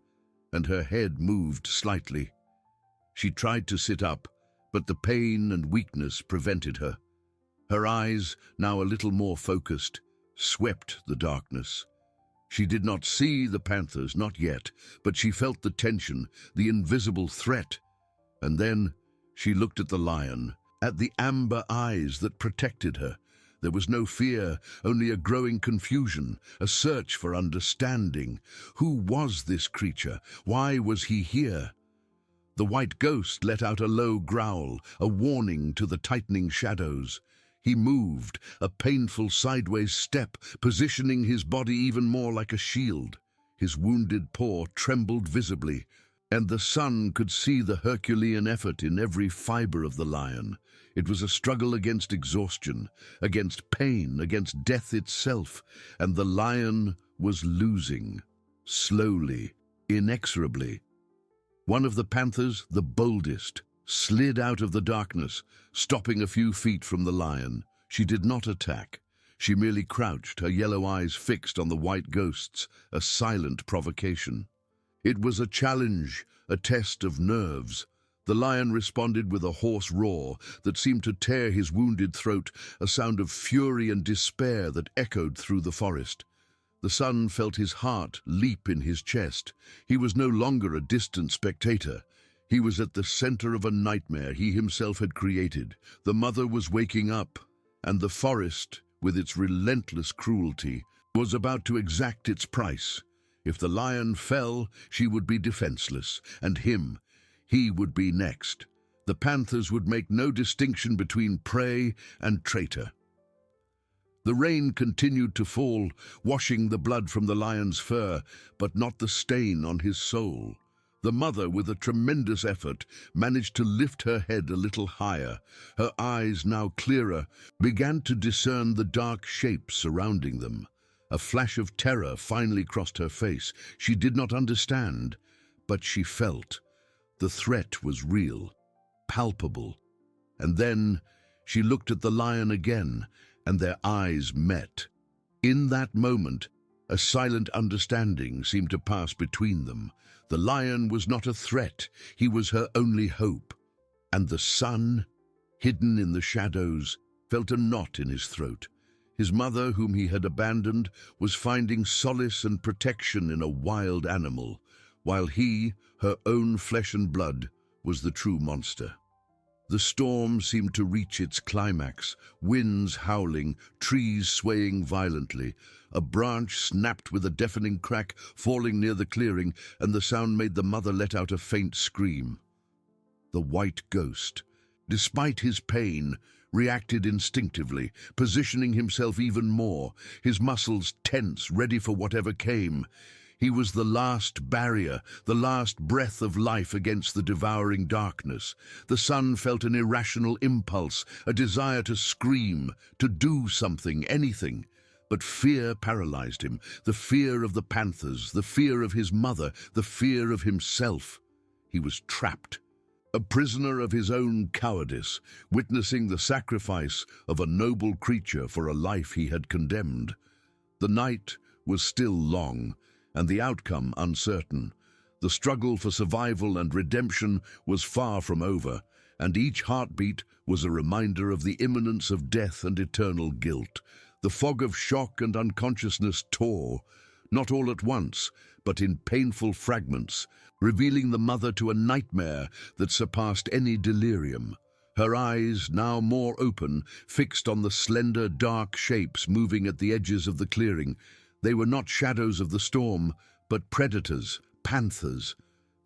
and her head moved slightly. She tried to sit up, but the pain and weakness prevented her. Her eyes, now a little more focused, swept the darkness. She did not see the panthers, not yet, but she felt the tension, the invisible threat. And then she looked at the lion, at the amber eyes that protected her. There was no fear, only a growing confusion, a search for understanding. Who was this creature? Why was he here? The white ghost let out a low growl, a warning to the tightening shadows. He moved, a painful sideways step, positioning his body even more like a shield. His wounded paw trembled visibly, and the son could see the Herculean effort in every fiber of the lion. It was a struggle against exhaustion, against pain, against death itself, and the lion was losing, slowly, inexorably. One of the panthers, the boldest, slid out of the darkness, stopping a few feet from the lion. She did not attack. She merely crouched, her yellow eyes fixed on the white ghosts, a silent provocation. It was a challenge, a test of nerves. The lion responded with a hoarse roar that seemed to tear his wounded throat, a sound of fury and despair that echoed through the forest. The son felt his heart leap in his chest. He was no longer a distant spectator. He was at the center of a nightmare he himself had created. The mother was waking up, and the forest, with its relentless cruelty, was about to exact its price. If the lion fell, she would be defenseless, and he would be next. The panthers would make no distinction between prey and traitor. The rain continued to fall, washing the blood from the lion's fur, but not the stain on his soul. The mother, with a tremendous effort, managed to lift her head a little higher. Her eyes, now clearer, began to discern the dark shapes surrounding them. A flash of terror finally crossed her face. She did not understand, but she felt. The threat was real, palpable. And then she looked at the lion again, and their eyes met. In that moment, a silent understanding seemed to pass between them. The lion was not a threat, he was her only hope. And the son, hidden in the shadows, felt a knot in his throat. His mother, whom he had abandoned, was finding solace and protection in a wild animal, while he, her own flesh and blood, was the true monster. The storm seemed to reach its climax, winds howling, trees swaying violently. A branch snapped with a deafening crack, falling near the clearing, and the sound made the mother let out a faint scream. The white ghost, despite his pain, reacted instinctively, positioning himself even more, his muscles tense, ready for whatever came. He was the last barrier, the last breath of life against the devouring darkness. The son felt an irrational impulse, a desire to scream, to do something, anything. But fear paralyzed him, the fear of the panthers, the fear of his mother, the fear of himself. He was trapped, a prisoner of his own cowardice, witnessing the sacrifice of a noble creature for a life he had condemned. The night was still long, and the outcome uncertain. The struggle for survival and redemption was far from over, and each heartbeat was a reminder of the imminence of death and eternal guilt. The fog of shock and unconsciousness tore, not all at once, but in painful fragments, revealing the mother to a nightmare that surpassed any delirium. Her eyes, now more open, fixed on the slender, dark shapes moving at the edges of the clearing. They were not shadows of the storm, but predators, panthers.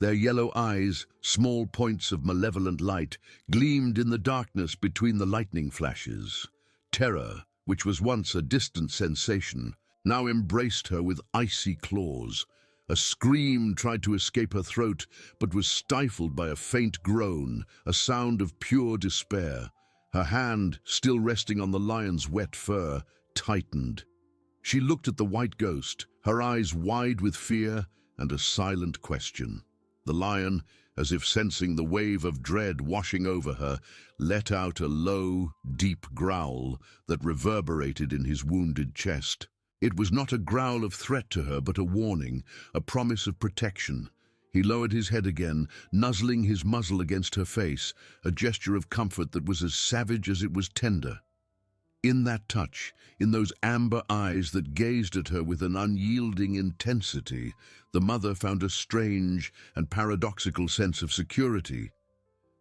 Their yellow eyes, small points of malevolent light, gleamed in the darkness between the lightning flashes. Terror, which was once a distant sensation, now embraced her with icy claws. A scream tried to escape her throat, but was stifled by a faint groan, a sound of pure despair. Her hand, still resting on the lion's wet fur, tightened. She looked at the white ghost, her eyes wide with fear and a silent question. The lion, as if sensing the wave of dread washing over her, let out a low, deep growl that reverberated in his wounded chest. It was not a growl of threat to her, but a warning, a promise of protection. He lowered his head again, nuzzling his muzzle against her face, a gesture of comfort that was as savage as it was tender. In that touch, in those amber eyes that gazed at her with an unyielding intensity, the mother found a strange and paradoxical sense of security.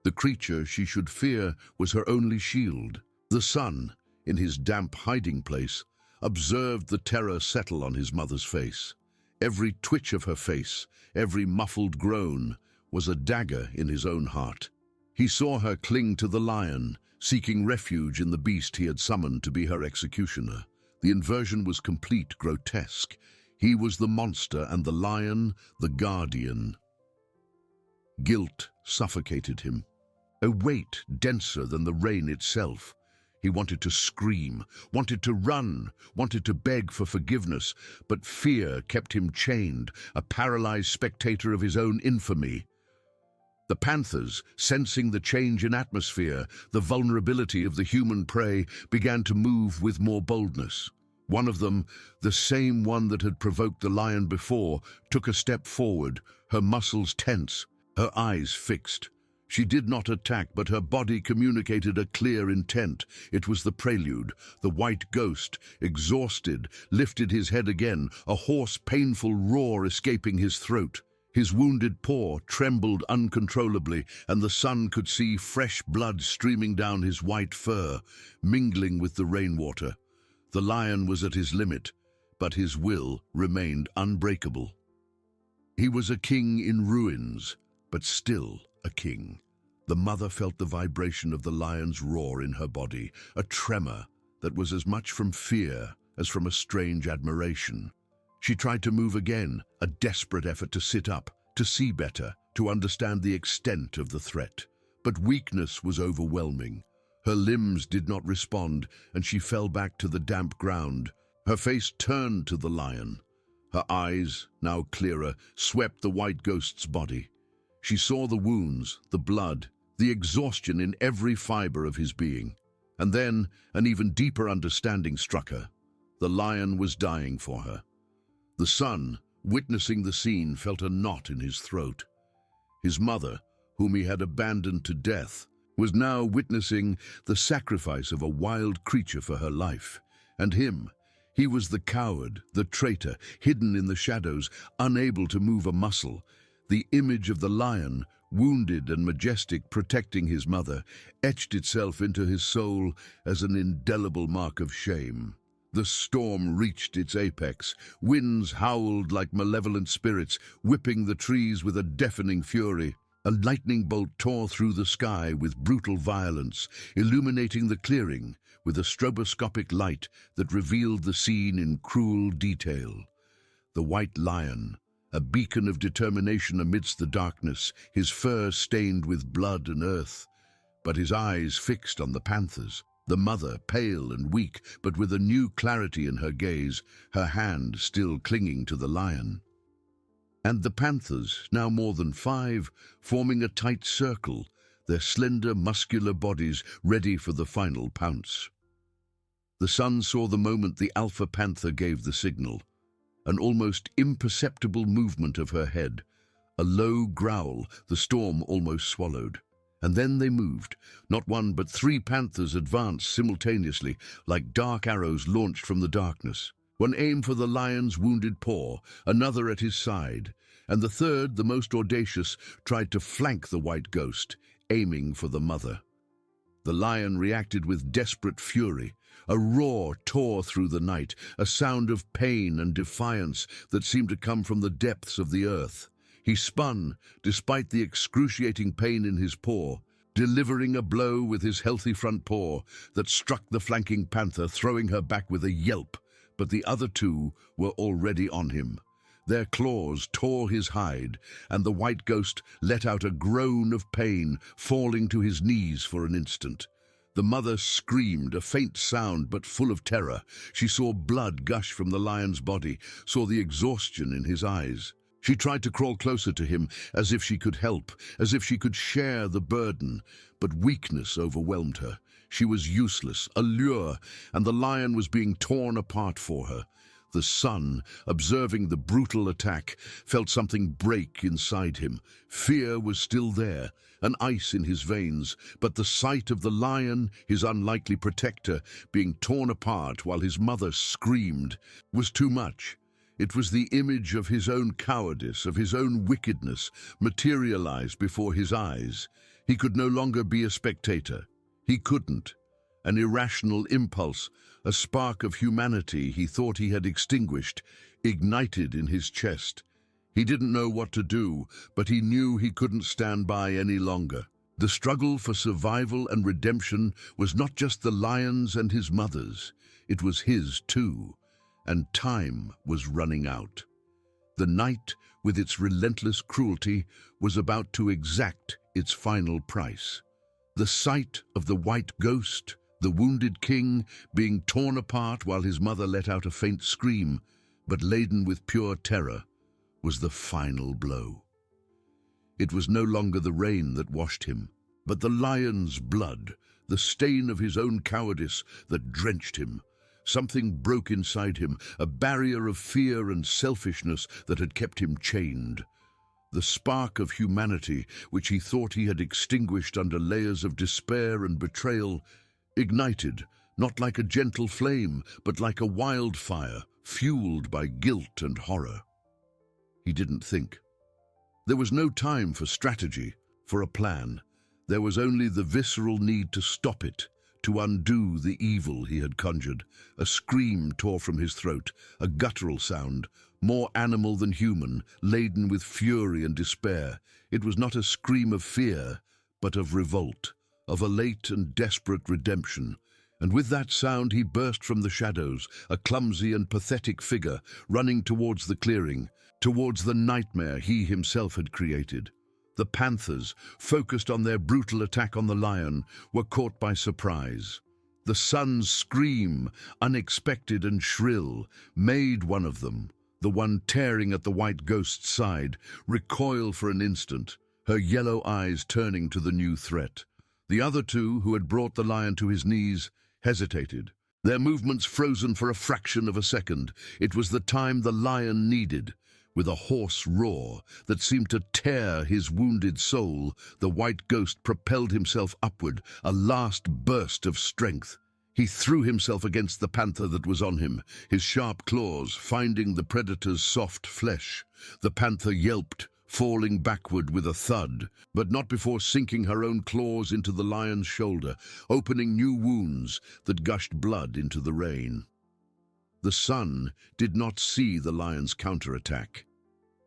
The creature she should fear was her only shield. The son, in his damp hiding place, observed the terror settle on his mother's face. Every twitch of her face, every muffled groan, was a dagger in his own heart. He saw her cling to the lion, seeking refuge in the beast he had summoned to be her executioner. The inversion was complete, grotesque. He was the monster and the lion, the guardian. Guilt suffocated him, a weight denser than the rain itself. He wanted to scream, wanted to run, wanted to beg for forgiveness, but fear kept him chained, a paralyzed spectator of his own infamy. The panthers, sensing the change in atmosphere, the vulnerability of the human prey, began to move with more boldness. One of them, the same one that had provoked the lion before, took a step forward, her muscles tense, her eyes fixed. She did not attack, but her body communicated a clear intent. It was the prelude. The white ghost, exhausted, lifted his head again, a hoarse, painful roar escaping his throat. His wounded paw trembled uncontrollably, and the sun could see fresh blood streaming down his white fur, mingling with the rainwater. The lion was at his limit, but his will remained unbreakable. He was a king in ruins, but still a king. The mother felt the vibration of the lion's roar in her body, a tremor that was as much from fear as from a strange admiration. She tried to move again, a desperate effort to sit up, to see better, to understand the extent of the threat. But weakness was overwhelming. Her limbs did not respond, and she fell back to the damp ground. Her face turned to the lion. Her eyes, now clearer, swept the white ghost's body. She saw the wounds, the blood, the exhaustion in every fiber of his being. And then an even deeper understanding struck her. The lion was dying for her. The son, witnessing the scene, felt a knot in his throat. His mother, whom he had abandoned to death, was now witnessing the sacrifice of a wild creature for her life. And him, he was the coward, the traitor, hidden in the shadows, unable to move a muscle. The image of the lion, wounded and majestic, protecting his mother, etched itself into his soul as an indelible mark of shame. The storm reached its apex. Winds howled like malevolent spirits, whipping the trees with a deafening fury. A lightning bolt tore through the sky with brutal violence, illuminating the clearing with a stroboscopic light that revealed the scene in cruel detail. The white lion, a beacon of determination amidst the darkness, his fur stained with blood and earth, but his eyes fixed on the panthers. The mother, pale and weak, but with a new clarity in her gaze, her hand still clinging to the lion. And the panthers, now more than 5, forming a tight circle, their slender, muscular bodies ready for the final pounce. The son saw the moment the alpha panther gave the signal, an almost imperceptible movement of her head, a low growl the storm almost swallowed. And then they moved. Not 1 but 3 panthers advanced simultaneously, like dark arrows launched from the darkness. One aimed for the lion's wounded paw, another at his side, and the third, the most audacious, tried to flank the white ghost, aiming for the mother. The lion reacted with desperate fury. A roar tore through the night, a sound of pain and defiance that seemed to come from the depths of the earth. He spun, despite the excruciating pain in his paw, delivering a blow with his healthy front paw that struck the flanking panther, throwing her back with a yelp. But the other 2 were already on him. Their claws tore his hide, and the white ghost let out a groan of pain, falling to his knees for an instant. The mother screamed, a faint sound but full of terror. She saw blood gush from the lion's body, saw the exhaustion in his eyes. She tried to crawl closer to him, as if she could help, as if she could share the burden, but weakness overwhelmed her. She was useless, a lure, and the lion was being torn apart for her. The son, observing the brutal attack, felt something break inside him. Fear was still there, an ice in his veins, but the sight of the lion, his unlikely protector, being torn apart while his mother screamed, was too much. It was the image of his own cowardice, of his own wickedness, materialized before his eyes. He could no longer be a spectator. He couldn't. An irrational impulse, a spark of humanity he thought he had extinguished, ignited in his chest. He didn't know what to do, but he knew he couldn't stand by any longer. The struggle for survival and redemption was not just the lion's and his mother's. It was his too. And time was running out. The night, with its relentless cruelty, was about to exact its final price. The sight of the white ghost, the wounded king, being torn apart while his mother let out a faint scream, but laden with pure terror, was the final blow. It was no longer the rain that washed him, but the lion's blood, the stain of his own cowardice that drenched him. Something broke inside him, a barrier of fear and selfishness that had kept him chained. The spark of humanity, which he thought he had extinguished under layers of despair and betrayal, ignited, not like a gentle flame, but like a wildfire, fueled by guilt and horror. He didn't think. There was no time for strategy, for a plan. There was only the visceral need to stop it, to undo the evil he had conjured. A scream tore from his throat, a guttural sound, more animal than human, laden with fury and despair. It was not a scream of fear, but of revolt, of a late and desperate redemption. And with that sound he burst from the shadows, a clumsy and pathetic figure, running towards the clearing, towards the nightmare he himself had created. The panthers, focused on their brutal attack on the lion, were caught by surprise. The son's scream, unexpected and shrill, made one of them, the one tearing at the white ghost's side, recoil for an instant, her yellow eyes turning to the new threat. The other 2, who had brought the lion to his knees, hesitated, their movements frozen for a fraction of a second. It was the time the lion needed. With a hoarse roar that seemed to tear his wounded soul, the white ghost propelled himself upward, a last burst of strength. He threw himself against the panther that was on him, his sharp claws finding the predator's soft flesh. The panther yelped, falling backward with a thud, but not before sinking her own claws into the lion's shoulder, opening new wounds that gushed blood into the rain. The sun did not see the lion's counterattack.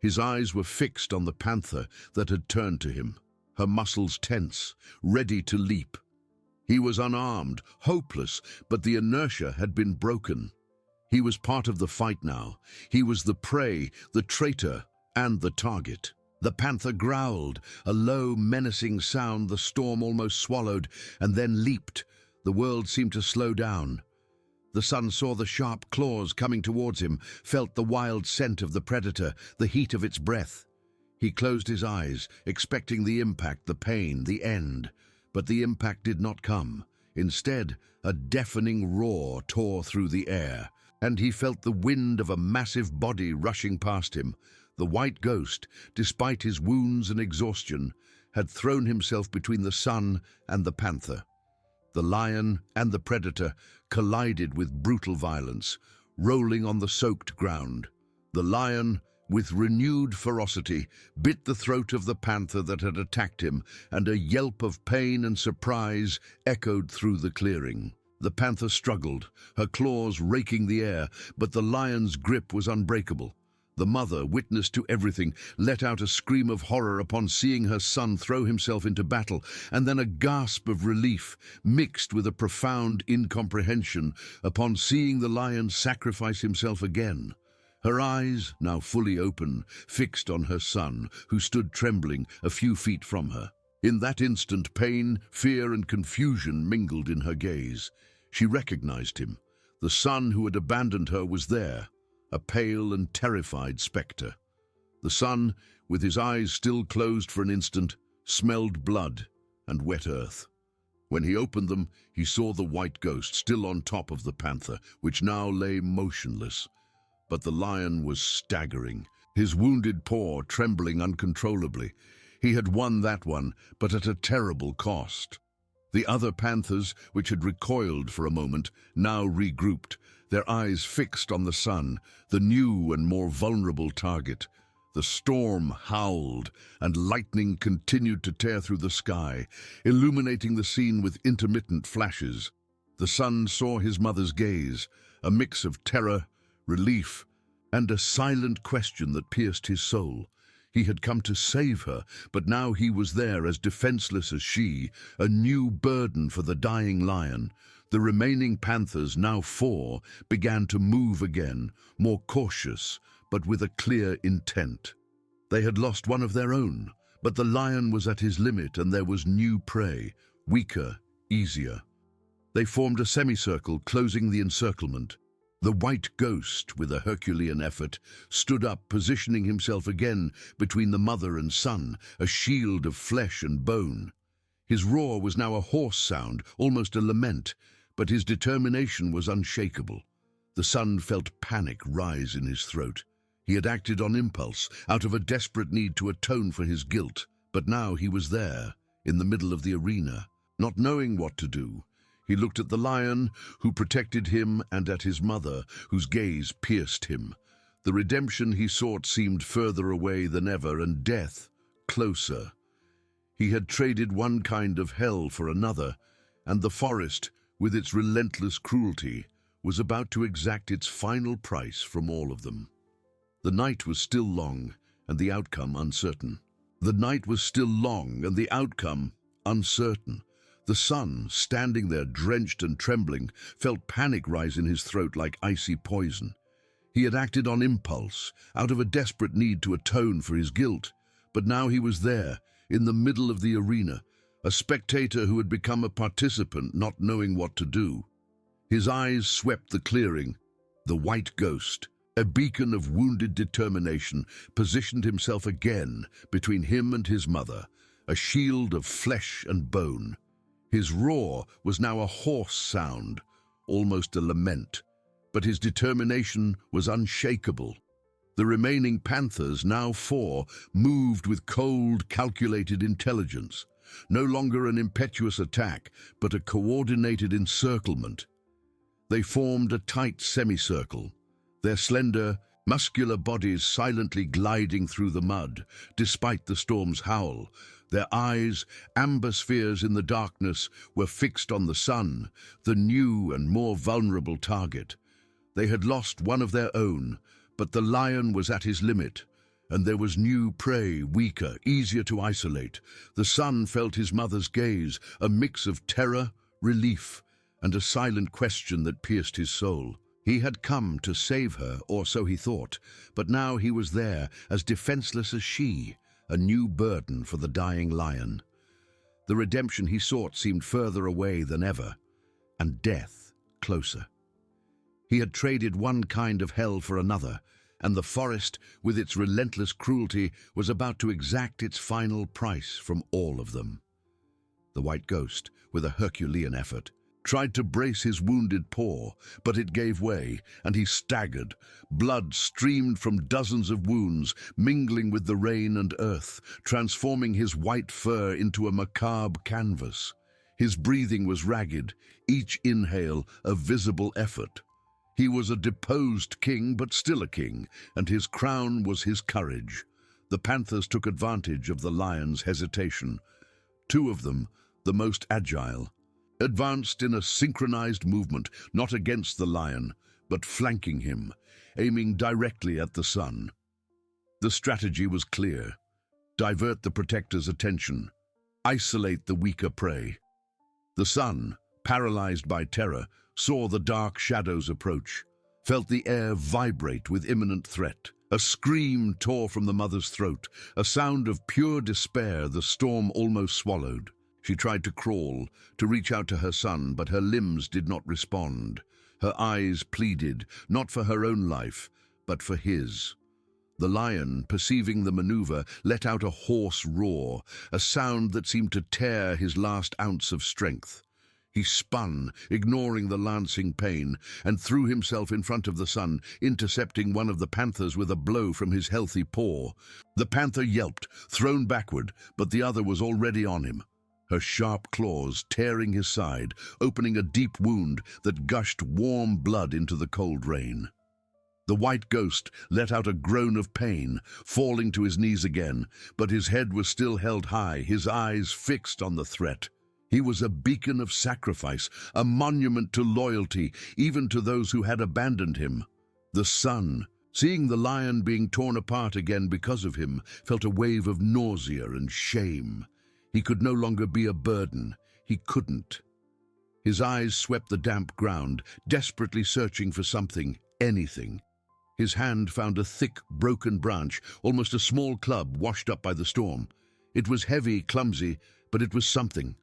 His eyes were fixed on the panther that had turned to him, her muscles tense, ready to leap. He was unarmed, hopeless, but the inertia had been broken. He was part of the fight now. He was the prey, the traitor, and the target. The panther growled, a low, menacing sound the storm almost swallowed, and then leaped. The world seemed to slow down. The sun saw the sharp claws coming towards him, felt the wild scent of the predator, the heat of its breath. He closed his eyes, expecting the impact, the pain, the end. But the impact did not come. Instead, a deafening roar tore through the air, and he felt the wind of a massive body rushing past him. The white ghost, despite his wounds and exhaustion, had thrown himself between the sun and the panther. The lion and the predator collided with brutal violence, rolling on the soaked ground. The lion, with renewed ferocity, bit the throat of the panther that had attacked him, and a yelp of pain and surprise echoed through the clearing. The panther struggled, her claws raking the air, but the lion's grip was unbreakable. The mother, witness to everything, let out a scream of horror upon seeing her son throw himself into battle, and then a gasp of relief, mixed with a profound incomprehension, upon seeing the lion sacrifice himself again. Her eyes, now fully open, fixed on her son, who stood trembling a few feet from her. In that instant, pain, fear, and confusion mingled in her gaze. She recognized him. The son who had abandoned her was there, a pale and terrified spectre. The son, with his eyes still closed for an instant, smelled blood and wet earth. When he opened them, he saw the white ghost still on top of the panther, which now lay motionless. But the lion was staggering, his wounded paw trembling uncontrollably. He had won that one, but at a terrible cost. The other panthers, which had recoiled for a moment, now regrouped, their eyes fixed on the sun, the new and more vulnerable target. The storm howled, and lightning continued to tear through the sky, illuminating the scene with intermittent flashes. The son saw his mother's gaze, a mix of terror, relief, and a silent question that pierced his soul. He had come to save her, but now he was there as defenseless as she, a new burden for the dying lion. The remaining panthers, now 4, began to move again, more cautious, but with a clear intent. They had lost one of their own, but the lion was at his limit and there was new prey, weaker, easier. They formed a semicircle, closing the encirclement. The white ghost, with a Herculean effort, stood up, positioning himself again between the mother and son, a shield of flesh and bone. His roar was now a hoarse sound, almost a lament, but his determination was unshakable. The son felt panic rise in his throat. He had acted on impulse, out of a desperate need to atone for his guilt, but now he was there, in the middle of the arena, not knowing what to do. He looked at the lion, who protected him, and at his mother, whose gaze pierced him. The redemption he sought seemed further away than ever, and death closer. He had traded one kind of hell for another, and the forest, with its relentless cruelty, was about to exact its final price from all of them. The night was still long, and the outcome uncertain. The night was still long, and the outcome uncertain. The son, standing there drenched and trembling, felt panic rise in his throat like icy poison. He had acted on impulse, out of a desperate need to atone for his guilt, but now he was there, in the middle of the arena, a spectator who had become a participant, not knowing what to do. His eyes swept the clearing. The white ghost, a beacon of wounded determination, positioned himself again between him and his mother, a shield of flesh and bone. His roar was now a hoarse sound, almost a lament. But his determination was unshakable. The remaining panthers, now 4, moved with cold, calculated intelligence. No longer an impetuous attack, but a coordinated encirclement. They formed a tight semicircle, their slender, muscular bodies silently gliding through the mud, despite the storm's howl. Their eyes, amber spheres in the darkness, were fixed on the sun, the new and more vulnerable target. They had lost one of their own, but the lion was at his limit, and there was new prey, weaker, easier to isolate. The son felt his mother's gaze, a mix of terror, relief, and a silent question that pierced his soul. He had come to save her, or so he thought, but now he was there, as defenseless as she, a new burden for the dying lion. The redemption he sought seemed further away than ever, and death closer. He had traded one kind of hell for another, and the forest, with its relentless cruelty, was about to exact its final price from all of them. The white ghost, with a Herculean effort, tried to brace his wounded paw, but it gave way, and he staggered. Blood streamed from dozens of wounds, mingling with the rain and earth, transforming his white fur into a macabre canvas. His breathing was ragged, each inhale a visible effort. He was a deposed king, but still a king, and his crown was his courage. The panthers took advantage of the lion's hesitation. 2 of them, the most agile, advanced in a synchronized movement, not against the lion, but flanking him, aiming directly at the sun. The strategy was clear. Divert the protector's attention. Isolate the weaker prey. The sun, paralyzed by terror, saw the dark shadows approach, felt the air vibrate with imminent threat. A scream tore from the mother's throat, a sound of pure despair the storm almost swallowed. She tried to crawl, to reach out to her son, but her limbs did not respond. Her eyes pleaded, not for her own life, but for his. The lion, perceiving the maneuver, let out a hoarse roar, a sound that seemed to tear his last ounce of strength. He spun, ignoring the lancing pain, and threw himself in front of the sun, intercepting one of the panthers with a blow from his healthy paw. The panther yelped, thrown backward, but the other was already on him, her sharp claws tearing his side, opening a deep wound that gushed warm blood into the cold rain. The white ghost let out a groan of pain, falling to his knees again, but his head was still held high, his eyes fixed on the threat. He was a beacon of sacrifice, a monument to loyalty, even to those who had abandoned him. The sun, seeing the lion being torn apart again because of him, felt a wave of nausea and shame. He could no longer be a burden. He couldn't. His eyes swept the damp ground, desperately searching for something, anything. His hand found a thick, broken branch, almost a small club washed up by the storm. It was heavy, clumsy, but it was something.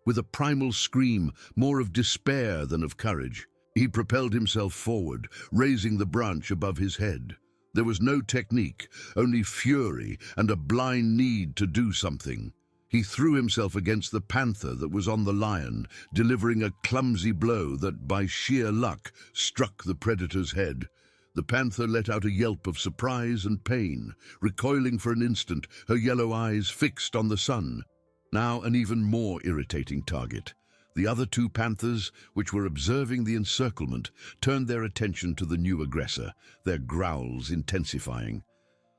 With a primal scream, more of despair than of courage, he propelled himself forward, raising the branch above his head. There was no technique, only fury and a blind need to do something. He threw himself against the panther that was on the lion, delivering a clumsy blow that, by sheer luck, struck the predator's head. The panther let out a yelp of surprise and pain, recoiling for an instant, her yellow eyes fixed on the sun. Now an even more irritating target. The other 2 panthers, which were observing the encirclement, turned their attention to the new aggressor, their growls intensifying.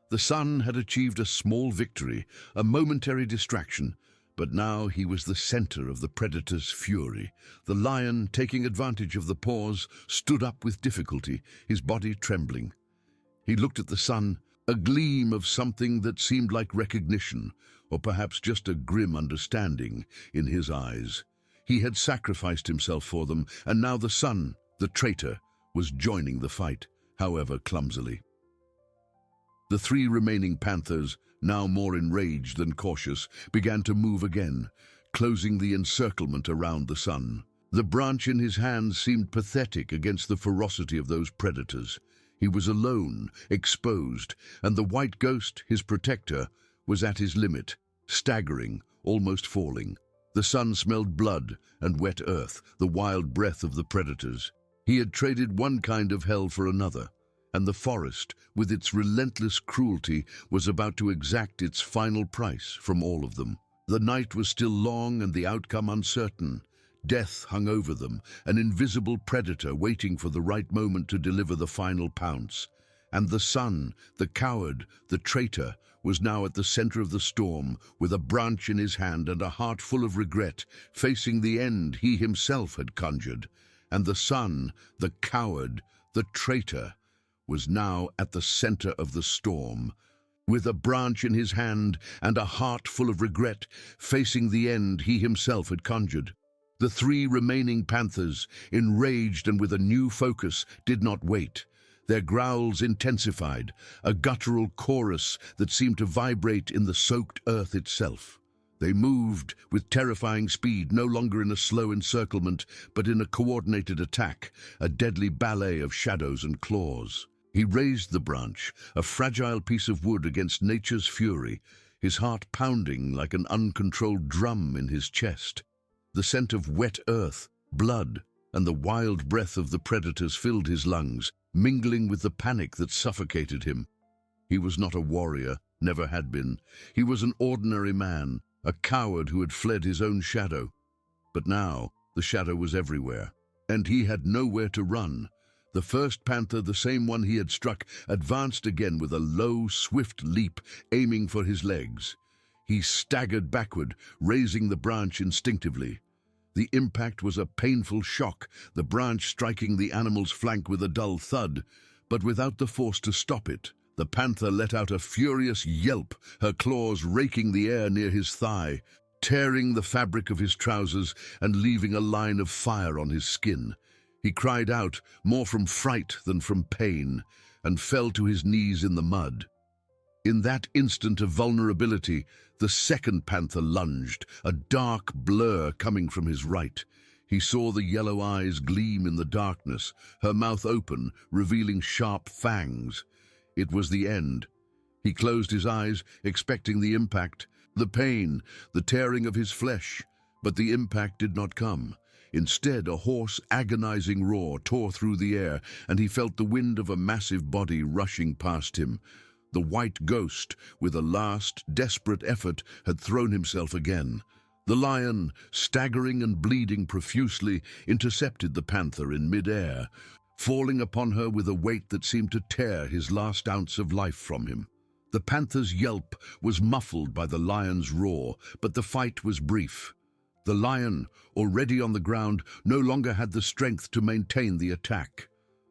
The sun had achieved a small victory, a momentary distraction, but now he was the center of the predator's fury. The lion, taking advantage of the pause, stood up with difficulty, his body trembling. He looked at the sun, a gleam of something that seemed like recognition, or perhaps just a grim understanding, in his eyes. He had sacrificed himself for them, and now the sun, the traitor, was joining the fight, however clumsily. The 3 remaining panthers, now more enraged than cautious, began to move again, closing the encirclement around the sun. The branch in his hand seemed pathetic against the ferocity of those predators. He was alone, exposed, and the white ghost, his protector, was at his limit, staggering, almost falling. The sun smelled blood and wet earth, the wild breath of the predators. He had traded one kind of hell for another, and the forest, with its relentless cruelty, was about to exact its final price from all of them. The night was still long and the outcome uncertain. Death hung over them, an invisible predator waiting for the right moment to deliver the final pounce. And the sun, the coward, the traitor, was now at the center of the storm, with a branch in his hand and a heart full of regret, facing the end he himself had conjured. And the sun, the coward, the traitor, was now at the center of the storm, with a branch in his hand and a heart full of regret, facing the end he himself had conjured. The three remaining panthers, enraged and with a new focus, did not wait. Their growls intensified, a guttural chorus that seemed to vibrate in the soaked earth itself. They moved with terrifying speed, no longer in a slow encirclement, but in a coordinated attack, a deadly ballet of shadows and claws. He raised the branch, a fragile piece of wood against nature's fury, his heart pounding like an uncontrolled drum in his chest. The scent of wet earth, blood, and the wild breath of the predators filled his lungs, mingling with the panic that suffocated him. He was not a warrior, never had been. He was an ordinary man, a coward who had fled his own shadow. But now the shadow was everywhere, and he had nowhere to run. The first panther, the same one he had struck, advanced again with a low, swift leap, aiming for his legs. He staggered backward, raising the branch instinctively. The impact was a painful shock, the branch striking the animal's flank with a dull thud, but without the force to stop it. The panther let out a furious yelp, her claws raking the air near his thigh, tearing the fabric of his trousers and leaving a line of fire on his skin. He cried out, more from fright than from pain, and fell to his knees in the mud. In that instant of vulnerability, the second panther lunged, a dark blur coming from his right. He saw the yellow eyes gleam in the darkness, her mouth open, revealing sharp fangs. It was the end. He closed his eyes, expecting the impact, the pain, the tearing of his flesh, but the impact did not come. Instead, a hoarse, agonizing roar tore through the air, and he felt the wind of a massive body rushing past him. The white ghost, with a last, desperate effort, had thrown himself again. The lion, staggering and bleeding profusely, intercepted the panther in mid-air, falling upon her with a weight that seemed to tear his last ounce of life from him. The panther's yelp was muffled by the lion's roar, but the fight was brief. The lion, already on the ground, no longer had the strength to maintain the attack.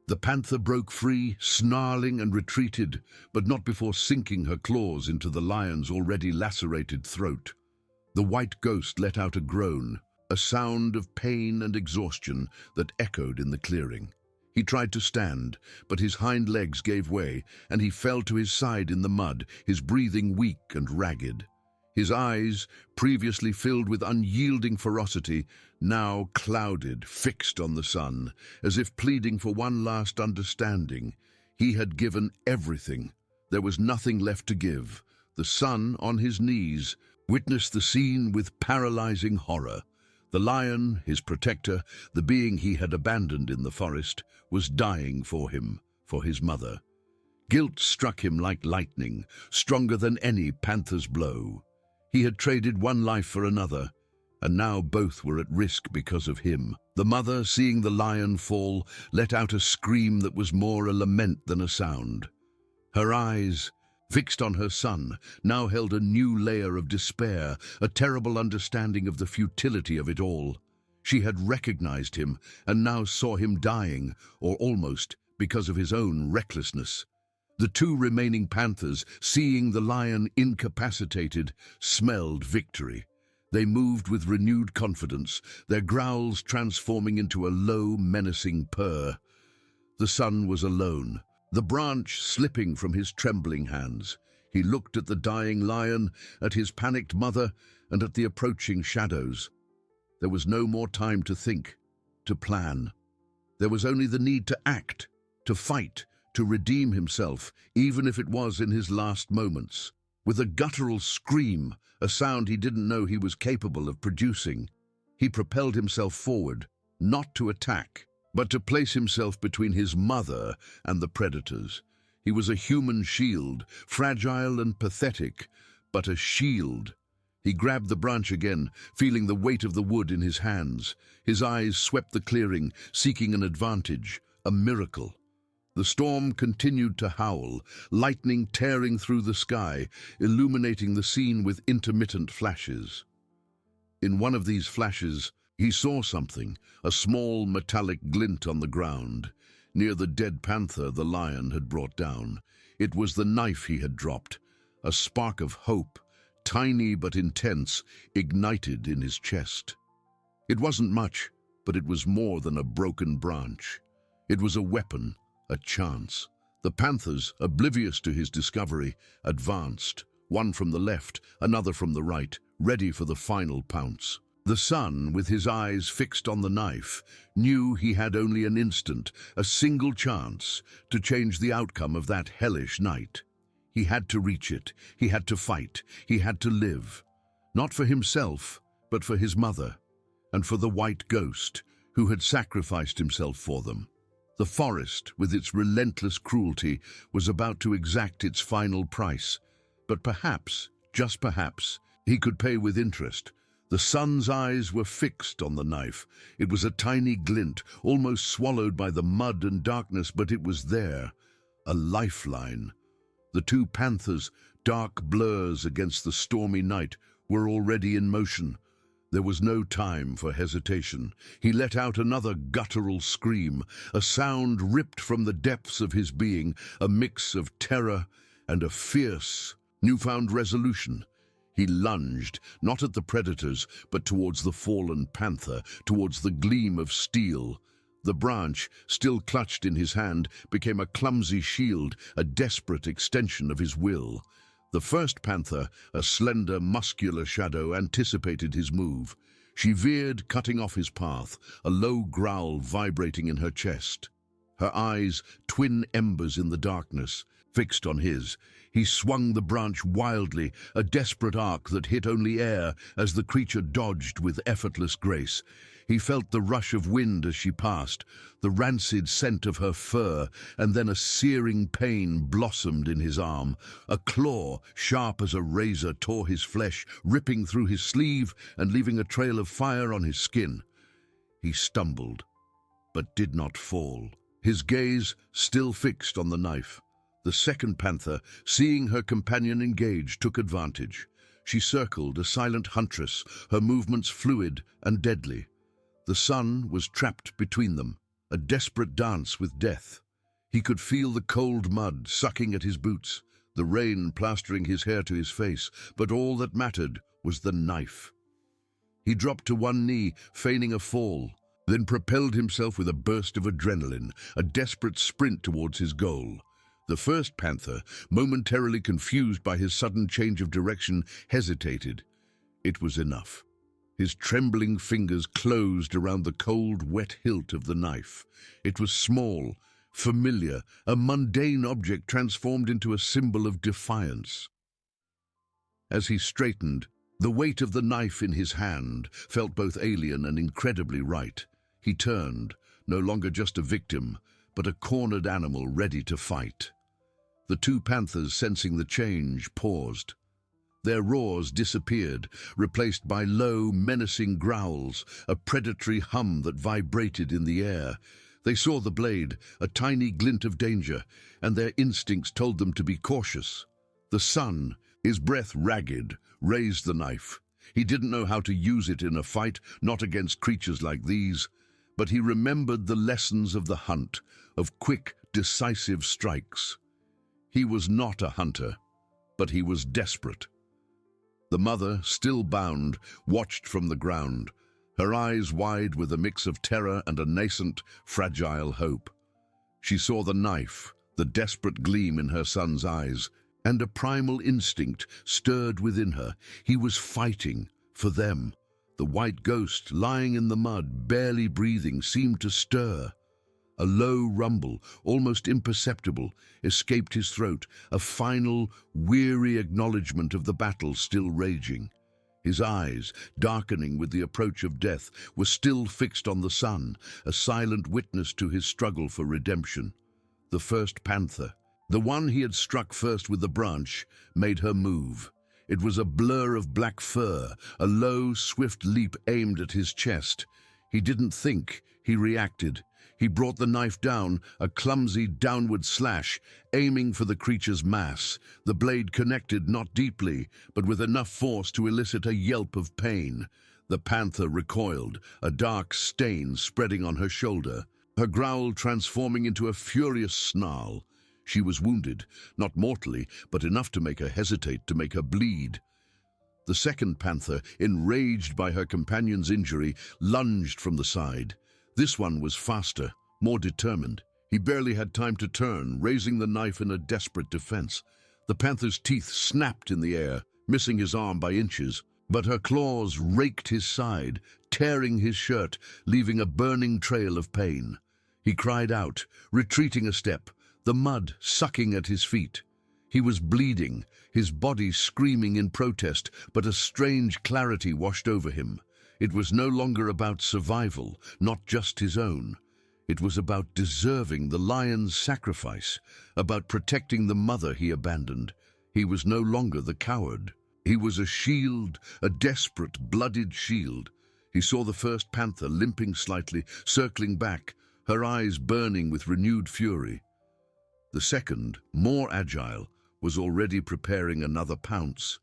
The panther broke free, snarling, and retreated, but not before sinking her claws into the lion's already lacerated throat. The white ghost let out a groan, a sound of pain and exhaustion that echoed in the clearing. He tried to stand, but his hind legs gave way, and he fell to his side in the mud, his breathing weak and ragged. His eyes, previously filled with unyielding ferocity, now clouded, fixed on the sun, as if pleading for one last understanding. He had given everything. There was nothing left to give. The sun, on his knees, witnessed the scene with paralyzing horror. The lion, his protector, the being he had abandoned in the forest, was dying for him, for his mother. Guilt struck him like lightning, stronger than any panther's blow. He had traded one life for another, and now both were at risk because of him. The mother, seeing the lion fall, let out a scream that was more a lament than a sound. Her eyes, fixed on her son, now held a new layer of despair, a terrible understanding of the futility of it all. She had recognized him, and now saw him dying, or almost, because of his own recklessness. The two remaining panthers, seeing the lion incapacitated, smelled victory. They moved with renewed confidence, their growls transforming into a low, menacing purr. The son was alone, the branch slipping from his trembling hands. He looked at the dying lion, at his panicked mother, and at the approaching shadows. There was no more time to think, to plan. There was only the need to act, to fight, to redeem himself, even if it was in his last moments. With a guttural scream, a sound he didn't know he was capable of producing, he propelled himself forward, not to attack, but to place himself between his mother and the predators. He was a human shield, fragile and pathetic, but a shield. He grabbed the branch again, feeling the weight of the wood in his hands. His eyes swept the clearing, seeking an advantage, a miracle. The storm continued to howl, lightning tearing through the sky, illuminating the scene with intermittent flashes. In one of these flashes, he saw something, a small metallic glint on the ground, near the dead panther the lion had brought down. It was the knife he had dropped, a spark of hope, tiny but intense, ignited in his chest. It wasn't much, but it was more than a broken branch. It was a weapon, a chance. The panthers, oblivious to his discovery, advanced, one from the left, another from the right, ready for the final pounce. The sun, with his eyes fixed on the knife, knew he had only an instant, a single chance, to change the outcome of that hellish night. He had to reach it, he had to fight, he had to live. Not for himself, but for his mother, and for the white ghost, who had sacrificed himself for them. The forest, with its relentless cruelty, was about to exact its final price. But perhaps, just perhaps, he could pay with interest. The sun's eyes were fixed on the knife. It was a tiny glint, almost swallowed by the mud and darkness, but it was there, a lifeline. The two panthers, dark blurs against the stormy night, were already in motion. There was no time for hesitation. He let out another guttural scream, a sound ripped from the depths of his being, a mix of terror and a fierce, newfound resolution. He lunged, not at the predators, but towards the fallen panther, towards the gleam of steel. The branch, still clutched in his hand, became a clumsy shield, a desperate extension of his will. The first panther, a slender, muscular shadow, anticipated his move. She veered, cutting off his path, a low growl vibrating in her chest. Her eyes, twin embers in the darkness, fixed on his. He swung the branch wildly, a desperate arc that hit only air as the creature dodged with effortless grace. He felt the rush of wind as she passed, the rancid scent of her fur, and then a searing pain blossomed in his arm. A claw, sharp as a razor, tore his flesh, ripping through his sleeve and leaving a trail of fire on his skin. He stumbled, but did not fall, his gaze still fixed on the knife. The second panther, seeing her companion engage, took advantage. She circled, a silent huntress, her movements fluid and deadly. The sun was trapped between them, a desperate dance with death. He could feel the cold mud sucking at his boots, the rain plastering his hair to his face, but all that mattered was the knife. He dropped to one knee, feigning a fall, then propelled himself with a burst of adrenaline, a desperate sprint towards his goal. The first panther, momentarily confused by his sudden change of direction, hesitated. It was enough. His trembling fingers closed around the cold, wet hilt of the knife. It was small, familiar, a mundane object transformed into a symbol of defiance. As he straightened, the weight of the knife in his hand felt both alien and incredibly right. He turned, no longer just a victim, but a cornered animal ready to fight. The two panthers, sensing the change, paused. Their roars disappeared, replaced by low, menacing growls, a predatory hum that vibrated in the air. They saw the blade, a tiny glint of danger, and their instincts told them to be cautious. The son, his breath ragged, raised the knife. He didn't know how to use it in a fight, not against creatures like these, but he remembered the lessons of the hunt, of quick, decisive strikes. He was not a hunter, but he was desperate. The mother, still bound, watched from the ground, her eyes wide with a mix of terror and a nascent, fragile hope. She saw the knife, the desperate gleam in her son's eyes, and a primal instinct stirred within her. He was fighting for them. The white ghost, lying in the mud, barely breathing, seemed to stir. A low rumble, almost imperceptible, escaped his throat, a final, weary acknowledgement of the battle still raging. His eyes, darkening with the approach of death, were still fixed on the sun, a silent witness to his struggle for redemption. The first panther, the one he had struck first with the branch, made her move. It was a blur of black fur, a low, swift leap aimed at his chest. He didn't think, he reacted. He brought the knife down, a clumsy downward slash, aiming for the creature's mass. The blade connected not deeply, but with enough force to elicit a yelp of pain. The panther recoiled, a dark stain spreading on her shoulder, her growl transforming into a furious snarl. She was wounded, not mortally, but enough to make her hesitate, to make her bleed. The second panther, enraged by her companion's injury, lunged from the side. This one was faster, more determined. He barely had time to turn, raising the knife in a desperate defense. The panther's teeth snapped in the air, missing his arm by inches, but her claws raked his side, tearing his shirt, leaving a burning trail of pain. He cried out, retreating a step, the mud sucking at his feet. He was bleeding, his body screaming in protest, but a strange clarity washed over him. It was no longer about survival, not just his own. It was about deserving the lion's sacrifice, about protecting the mother he abandoned. He was no longer the coward. He was a shield, a desperate, bloodied shield. He saw the first panther limping slightly, circling back, her eyes burning with renewed fury. The second, more agile, was already preparing another pounce.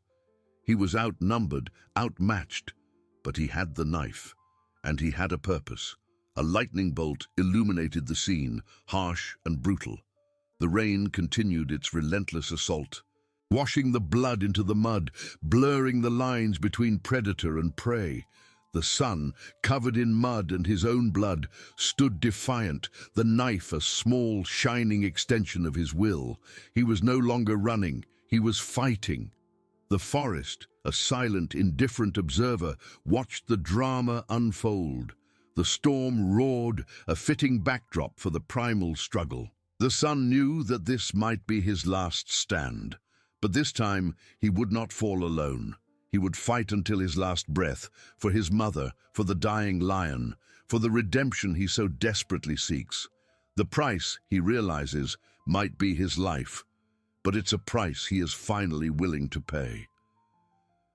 He was outnumbered, outmatched, but he had the knife, and he had a purpose. A lightning bolt illuminated the scene, harsh and brutal. The rain continued its relentless assault, washing the blood into the mud, blurring the lines between predator and prey. The sun, covered in mud and his own blood, stood defiant, the knife a small, shining extension of his will. He was no longer running, he was fighting. The forest, a silent, indifferent observer, watched the drama unfold. The storm roared, a fitting backdrop for the primal struggle. The sun knew that this might be his last stand, but this time he would not fall alone. He would fight until his last breath, for his mother, for the dying lion, for the redemption he so desperately seeks. The price, he realizes, might be his life, but it's a price he is finally willing to pay.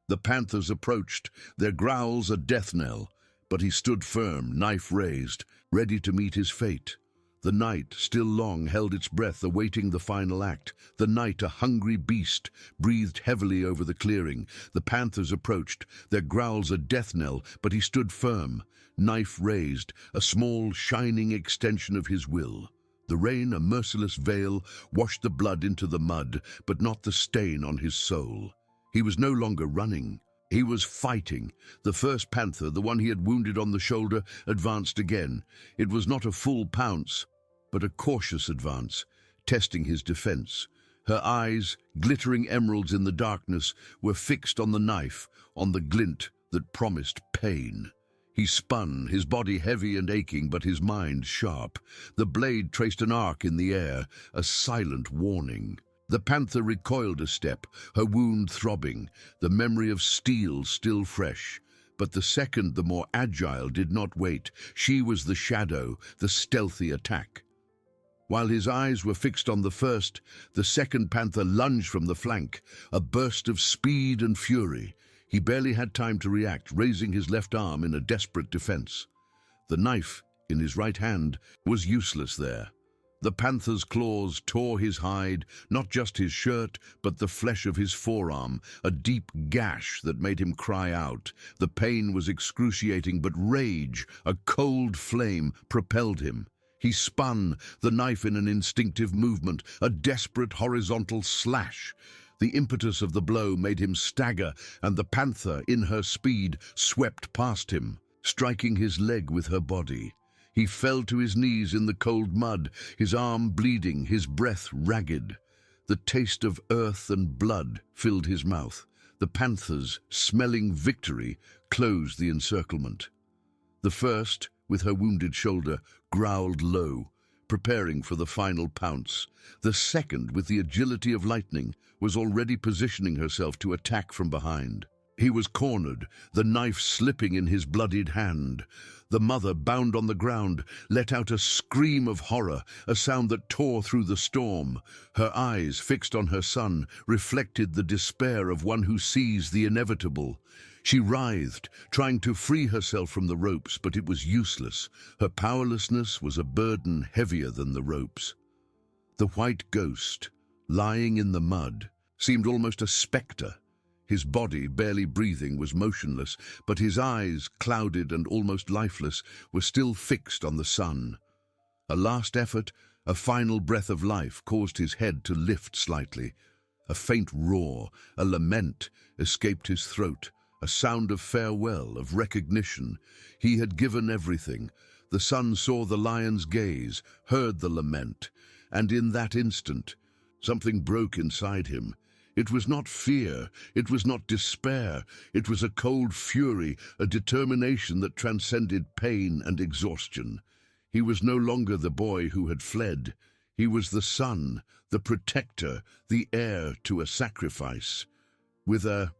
The panthers approached, their growls a death knell, but he stood firm, knife raised, ready to meet his fate. The night, still long, held its breath, awaiting the final act. The night, a hungry beast, breathed heavily over the clearing. The panthers approached, their growls a death knell, but he stood firm, knife raised, a small, shining extension of his will. The rain, a merciless veil, washed the blood into the mud, but not the stain on his soul. He was no longer running. He was fighting. The first panther, the one he had wounded on the shoulder, advanced again. It was not a full pounce, but a cautious advance, testing his defense. Her eyes, glittering emeralds in the darkness, were fixed on the knife, on the glint that promised pain. He spun, his body heavy and aching, but his mind sharp. The blade traced an arc in the air, a silent warning. The panther recoiled a step, her wound throbbing, the memory of steel still fresh. But the second, the more agile, did not wait. She was the shadow, the stealthy attack. While his eyes were fixed on the first, the second panther lunged from the flank, a burst of speed and fury. He barely had time to react, raising his left arm in a desperate defense. The knife, in his right hand, was useless there. The panther's claws tore his hide, not just his shirt, but the flesh of his forearm, a deep gash that made him cry out. The pain was excruciating, but rage, a cold flame, propelled him. He spun, the knife in an instinctive movement, a desperate horizontal slash. The impetus of the blow made him stagger, and the panther, in her speed, swept past him, striking his leg with her body. He fell to his knees in the cold mud, his arm bleeding, his breath ragged. The taste of earth and blood filled his mouth. The panthers, smelling victory, closed the encirclement. The first, with her wounded shoulder, growled low. preparing for the final pounce. The second, with the agility of lightning, was already positioning herself to attack from behind. He was cornered, the knife slipping in his bloodied hand. The mother, bound on the ground, let out a scream of horror, a sound that tore through the storm. Her eyes, fixed on her son, reflected the despair of one who sees the inevitable. She writhed, trying to free herself from the ropes, but it was useless. Her powerlessness was a burden heavier than the ropes. The white ghost, lying in the mud, seemed almost a spectre. His body, barely breathing, was motionless, but his eyes, clouded and almost lifeless, were still fixed on the sun. A last effort, a final breath of life, caused his head to lift slightly. A faint roar, a lament, escaped his throat, a sound of farewell, of recognition. He had given everything. The son saw the lion's gaze, heard the lament, and in that instant, something broke inside him. It was not fear, it was not despair, it was a cold fury, a determination that transcended pain and exhaustion. He was no longer the boy who had fled. He was the son, the protector, the heir to a sacrifice. With a